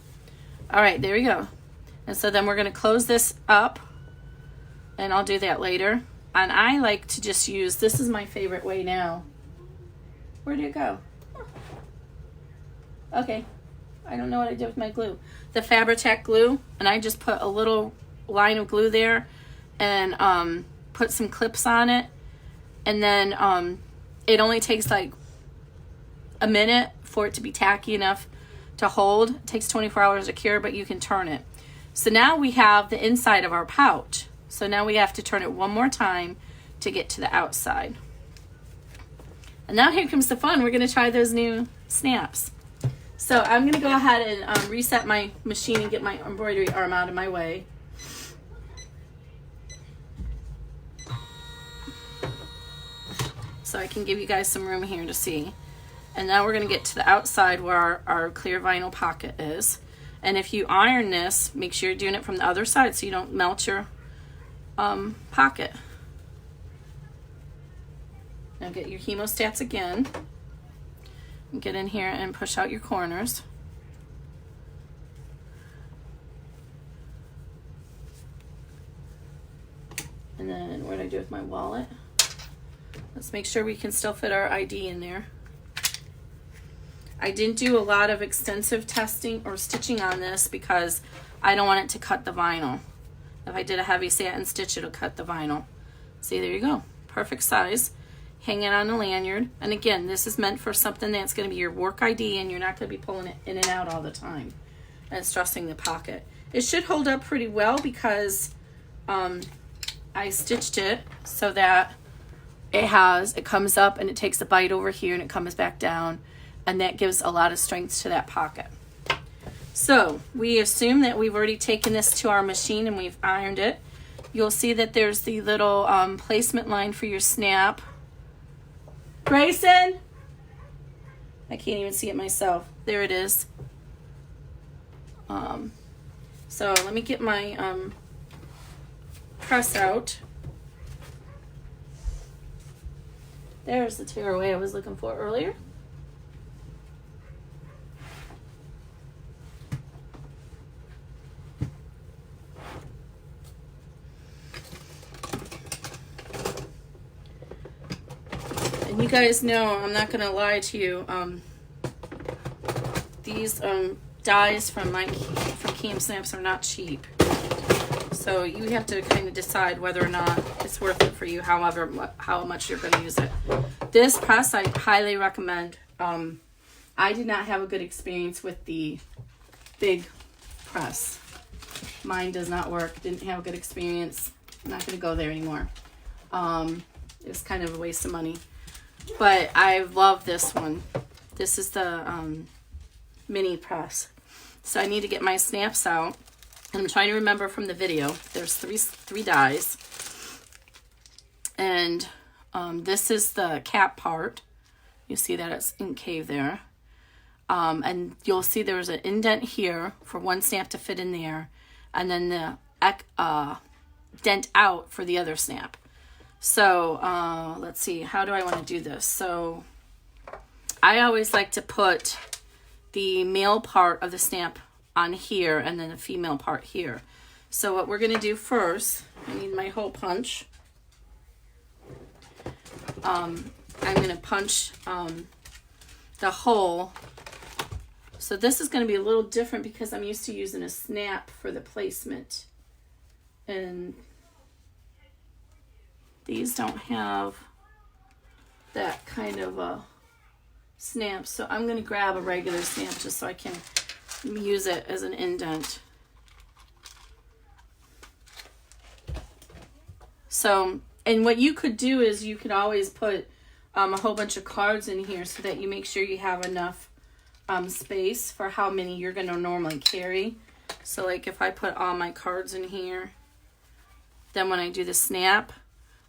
S1: All right, there we go. And so then we're going to close this up, and I'll do that later. And I like to just use, this is my favorite way now. Where did it go? Okay. I don't know what I did with my glue. The Fabri-Tac glue, and I just put a little line of glue there and put some clips on it. And then it only takes like a minute for it to be tacky enough to hold. It takes 24 hours to cure, but you can turn it. So now we have the inside of our pouch. So now we have to turn it one more time to get to the outside. And now here comes the fun. We're going to try those new snaps. So I'm going to go ahead and reset my machine and get my embroidery arm out of my way. So I can give you guys some room here to see. And now we're going to get to the outside where our clear vinyl pocket is. And if you iron this, make sure you're doing it from the other side so you don't melt your pocket. Now get your hemostats again. And get in here and push out your corners. And then what did I do with my wallet? Let's make sure we can still fit our ID in there. I didn't do a lot of extensive testing or stitching on this because I don't want it to cut the vinyl. If I did a heavy satin stitch, it'll cut the vinyl. See, there you go. Perfect size. Hang it on the lanyard. And again, this is meant for something that's going to be your work ID and you're not going to be pulling it in and out all the time and stressing the pocket. It should hold up pretty well because I stitched it so that it comes up and it takes a bite over here and it comes back down, and that gives a lot of strength to that pocket. So we assume that we've already taken this to our machine and we've ironed it. You'll see that there's the little placement line for your snap. Grayson? I can't even see it myself. There it is. So let me get my press out. There's the tearaway I was looking for earlier. And you guys know, I'm not going to lie to you, these dies from Cam Snaps are not cheap. So you have to kind of decide whether or not it's worth it for you, however, how much you're going to use it. This press, I highly recommend. I did not have a good experience with the big press. Mine does not work. Didn't have a good experience. I'm not going to go there anymore. It was kind of a waste of money. But I love this one. This is the mini press. So I need to get my snaps out. And I'm trying to remember from the video. There's three dies. And this is the cap part. You see that it's concave there. And you'll see there's an indent here for one snap to fit in there. And then the dent out for the other snap. So let's see, how do I want to do this? So I always like to put the male part of the snap on here and then the female part here. So what we're going to do first, I need my hole punch. I'm going to punch the hole. So this is going to be a little different because I'm used to using a snap for the placement. And these don't have that kind of a snap. So I'm going to grab a regular snap just so I can use it as an indent. So, and what you could do is you could always put a whole bunch of cards in here so that you make sure you have enough space for how many you're going to normally carry. So like if I put all my cards in here, then when I do the snap,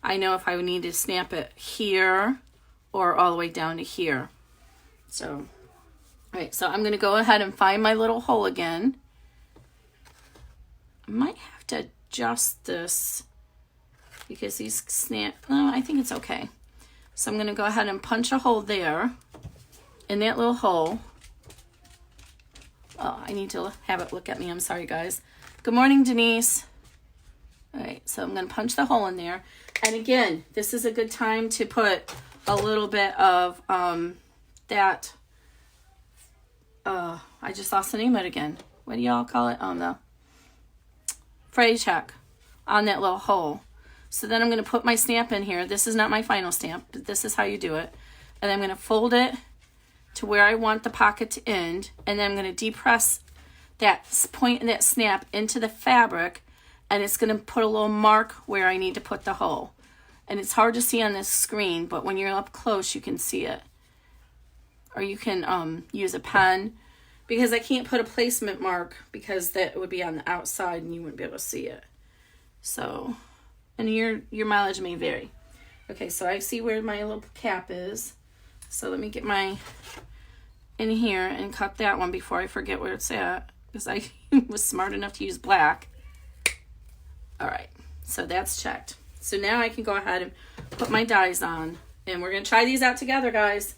S1: I know if I would need to snap it here or all the way down to here. So, all right, so I'm going to go ahead and find my little hole again. I might have to adjust this because these no, I think it's okay. So I'm going to go ahead and punch a hole there in that little hole. Oh, I need to have it look at me. I'm sorry, guys. Good morning, Denise. All right, so I'm going to punch the hole in there. And again, this is a good time to put a little bit of that, I just lost the name of it again. What do y'all call it? On the fray check on that little hole. So then I'm going to put my stamp in here. This is not my final stamp, but this is how you do it. And I'm going to fold it to where I want the pocket to end. And then I'm going to depress that point in that snap into the fabric. And it's going to put a little mark where I need to put the hole. And it's hard to see on this screen, but when you're up close, you can see it. Or you can use a pen. Because I can't put a placement mark because that would be on the outside and you wouldn't be able to see it. So, and your mileage may vary. Okay, so I see where my little cap is. So let me get my in here and cut that one before I forget where it's at. Because I was smart enough to use black. All right, so that's checked. So now I can go ahead and put my dies on. And we're going to try these out together, guys.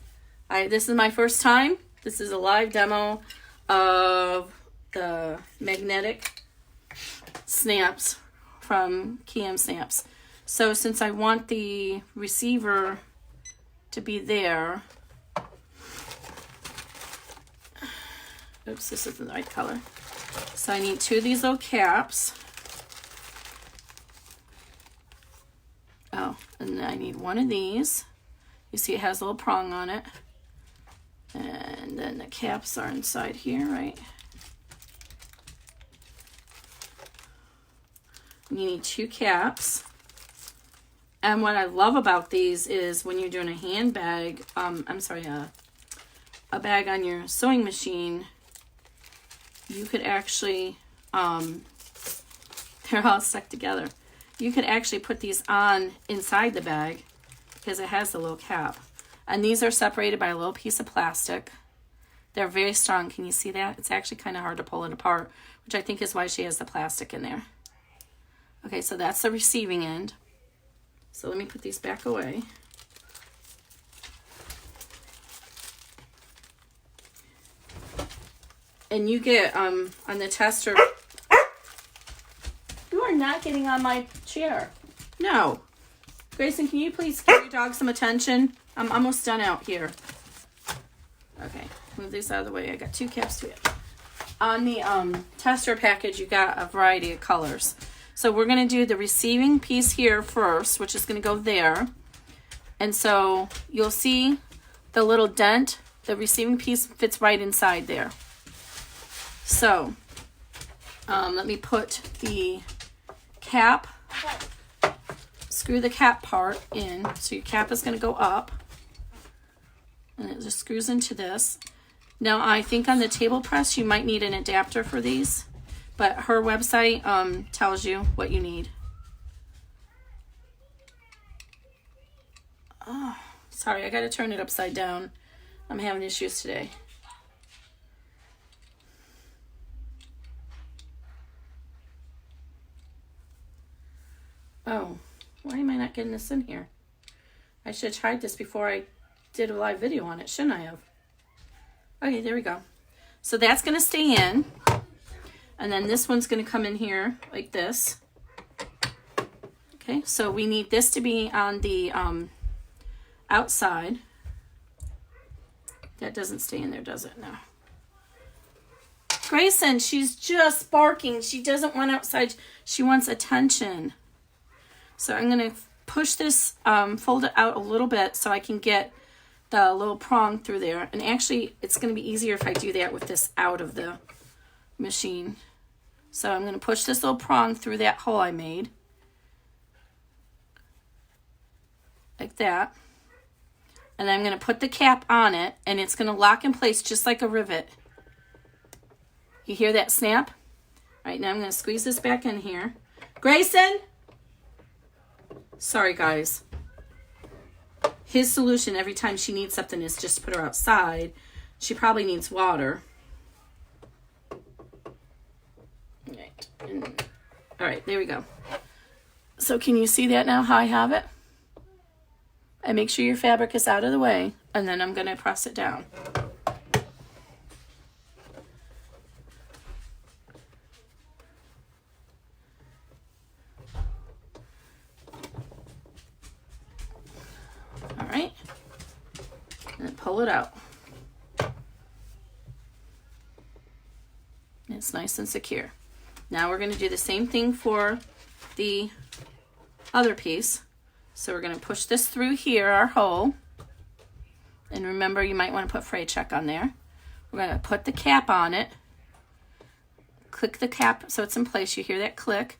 S1: This is my first time. This is a live demo of the magnetic snaps from Cam Snaps. So since I want the receiver to be there. Oops, this isn't the right color. So I need 2 of these little caps. Oh, and I need 1 of these. You see it has a little prong on it. And then the caps are inside here, right? You need 2 caps. And what I love about these is when you're doing a handbag, a bag on your sewing machine, you could actually, they're all stuck together. You could actually put these on inside the bag because it has the little cap. And these are separated by a little piece of plastic. They're very strong. Can you see that? It's actually kind of hard to pull it apart, which I think is why she has the plastic in there. Okay, so that's the receiving end. So let me put these back away. And you get, on the tester, you are not getting on my chair. No. Grayson, can you please give your dog some attention? I'm almost done out here. Okay, move these out of the way. I got 2 caps to it. On the tester package, you got a variety of colors. So we're going to do the receiving piece here first, which is going to go there. And so you'll see the little dent. The receiving piece fits right inside there. So let me put the cap, screw the cap part in. So your cap is going to go up. And it just screws into this. Now I think on the table press you might need an adapter for these. But her website tells you what you need. Oh, sorry, I got to turn it upside down. I'm having issues today. Oh, why am I not getting this in here? I should have tried this before I did a live video on it, shouldn't I have? Okay, there we go. So that's going to stay in. And then this one's going to come in here like this. Okay, so we need this to be on the outside. That doesn't stay in there, does it? No. Grayson, she's just barking. She doesn't want outside. She wants attention. So I'm going to push this, fold it out a little bit so I can get the little prong through there. And actually, it's going to be easier if I do that with this out of the machine. So I'm going to push this little prong through that hole I made. Like that. And then I'm going to put the cap on it, and it's going to lock in place just like a rivet. You hear that snap? All right, now I'm going to squeeze this back in here. Grayson! Sorry, guys. His solution every time she needs something is just put her outside. She probably needs water. All right, there we go. So can you see that now, how I have it? And make sure your fabric is out of the way, and then I'm going to press it down. All right, and then pull it out. It's nice and secure. Now we're going to do the same thing for the other piece. So we're going to push this through here, our hole. And remember, you might want to put fray check on there. We're going to put the cap on it. Click the cap so it's in place. You hear that click.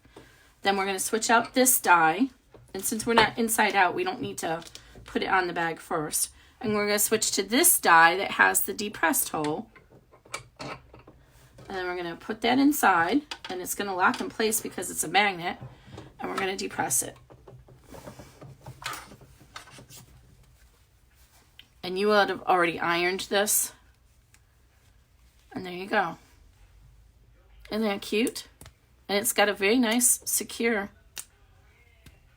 S1: Then we're going to switch out this die. And since we're not inside out, we don't need to put it on the bag first. And we're going to switch to this die that has the depressed hole. And then we're going to put that inside. And it's going to lock in place because it's a magnet. And we're going to depress it. And you would have already ironed this. And there you go. Isn't that cute? And it's got a very nice, secure.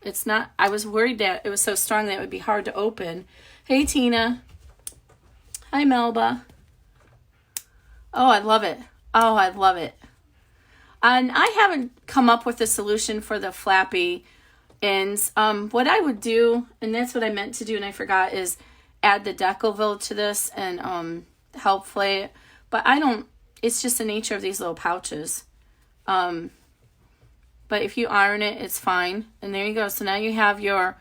S1: It's not, I was worried that it was so strong that it would be hard to open. Hey, Tina. Hi, Melba. Oh, I love it. Oh, I love it. And I haven't come up with a solution for the flappy ends. What I would do, and that's what I meant to do and I forgot, is add the Decoville to this and help flay it. But I don't, it's just the nature of these little pouches. But if you iron it, it's fine. And there you go. So now you have your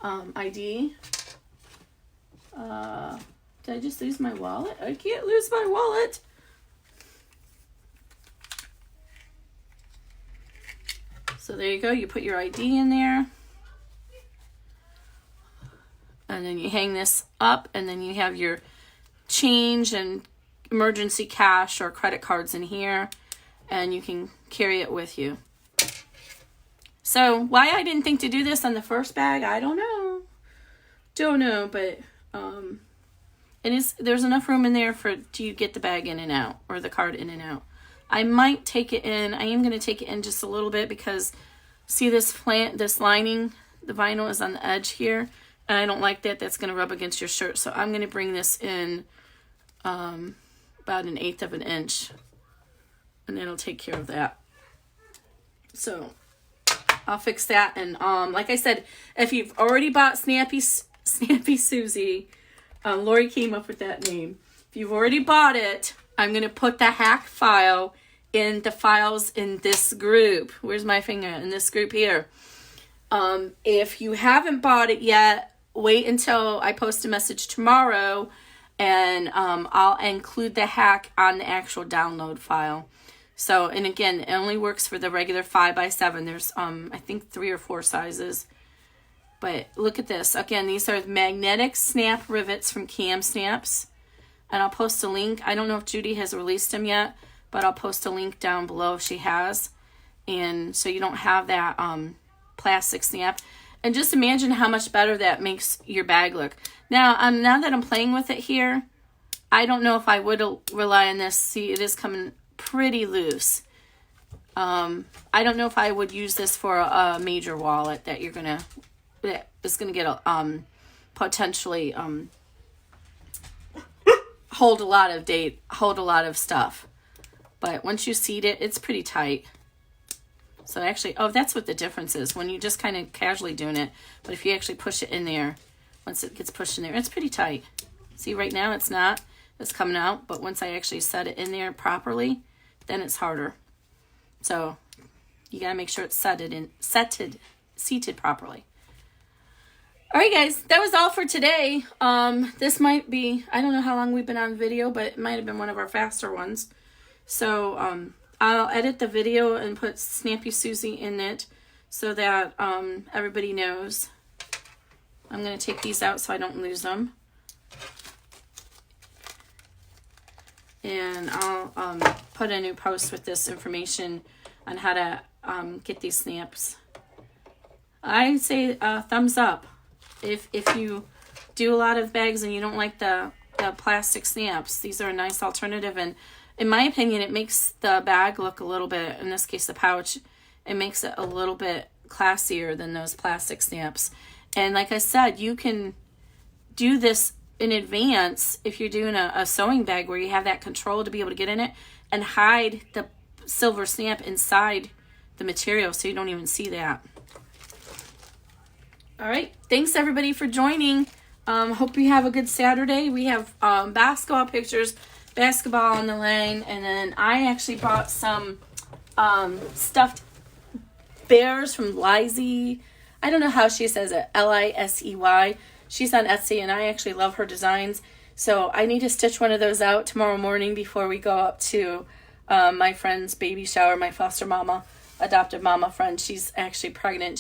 S1: ID. Did I just lose my wallet? I can't lose my wallet. So there you go. You put your ID in there. And then you hang this up, and then you have your change and emergency cash or credit cards in here, and you can carry it with you. So why I didn't think to do this on the first bag, I don't know. Don't know, but there's enough room in there for to get the bag in and out, or the card in and out. I might take it in. I am going to take it in just a little bit because see this lining, the vinyl is on the edge here. And I don't like that. That's going to rub against your shirt. So I'm going to bring this in about 1/8 of an inch. And it'll take care of that. So I'll fix that. And like I said, if you've already bought Snappy Suzy, Lori came up with that name. If you've already bought it, I'm going to put the hack file in the files in this group. Where's my finger? In this group here. If you haven't bought it yet, wait until I post a message tomorrow, and I'll include the hack on the actual download file. So, and again, it only works for the regular 5x7. There's, I think 3 or 4 sizes. But look at this. Again, these are magnetic snap rivets from Cam Snaps. And I'll post a link. I don't know if Judy has released them yet, but I'll post a link down below if she has. And so you don't have that plastic snap. And just imagine how much better that makes your bag look. Now, now that I'm playing with it here, I don't know if I would rely on this. See, it is coming pretty loose. I don't know if I would use this for a major wallet that is gonna get potentially hold a lot of stuff. But once you seat it, it's pretty tight. So actually, oh, that's what the difference is when you just kind of casually doing it. But if you actually push it in there, once it gets pushed in there, it's pretty tight. See, right now it's not. It's coming out. But once I actually set it in there properly, then it's harder. So you got to make sure it's seated properly. All right, guys, that was all for today. This might be, I don't know how long we've been on video, but it might have been one of our faster ones. So I'll edit the video and put Snappy Suzy in it so that everybody knows. I'm going to take these out so I don't lose them. And I'll put a new post with this information on how to get these snaps. I say thumbs up. If you do a lot of bags and you don't like the plastic snaps, these are a nice alternative. And in my opinion, it makes the bag look a little bit, in this case the pouch, it makes it a little bit classier than those plastic snaps. And like I said, you can do this in advance if you're doing a sewing bag where you have that control to be able to get in it and hide the silver snap inside the material so you don't even see that. All right, thanks everybody for joining. Hope you have a good Saturday. We have basketball pictures, basketball on the line, and then I actually bought some stuffed bears from Lizzie. I don't know how she says it, Lisey. She's on Etsy, and I actually love her designs. So I need to stitch one of those out tomorrow morning before we go up to my friend's baby shower. My foster mama, adopted mama friend, she's actually pregnant.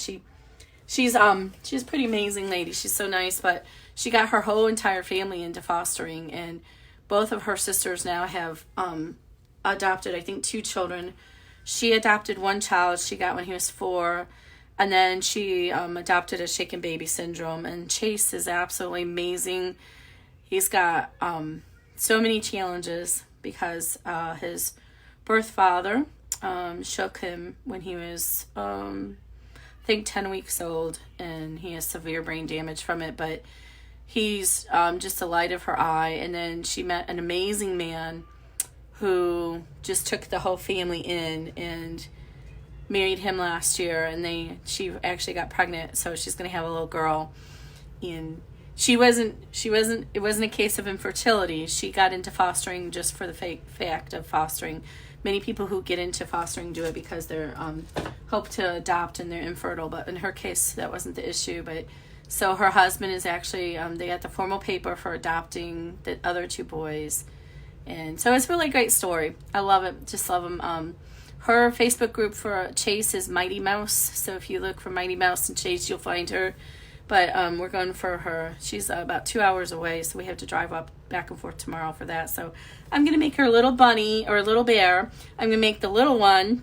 S1: She's a pretty amazing lady. She's so nice, but she got her whole entire family into fostering, and both of her sisters now have adopted, I think, 2 children. She adopted one child. She got when he was 4, and then she adopted a shaken baby syndrome. And Chase is absolutely amazing. He's got so many challenges because his birth father shook him when he was, I think, 10 weeks old, and he has severe brain damage from it. But he's just the light of her eye. And then she met an amazing man who just took the whole family in and married him last year, and she actually got pregnant, so she's going to have a little girl. And it wasn't a case of infertility. She got into fostering just for the fact of fostering. Many people who get into fostering do it because they're hope to adopt and they're infertile, but in her case that wasn't the issue. But so her husband is actually they got the formal paper for adopting the other 2 boys. And so it's a really great story. I love it. Just love them. Her Facebook group for Chase is Mighty Mouse. So if you look for Mighty Mouse and Chase, you'll find her. But we're going for her. She's about 2 hours away, so we have to drive up back and forth tomorrow for that. So I'm going to make her a little bunny or a little bear. I'm going to make the little one,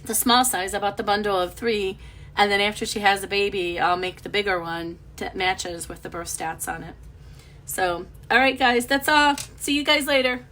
S1: the small size. I bought the bundle of 3. And then after she has the baby, I'll make the bigger one that matches with the birth stats on it. So, all right, guys, that's all. See you guys later.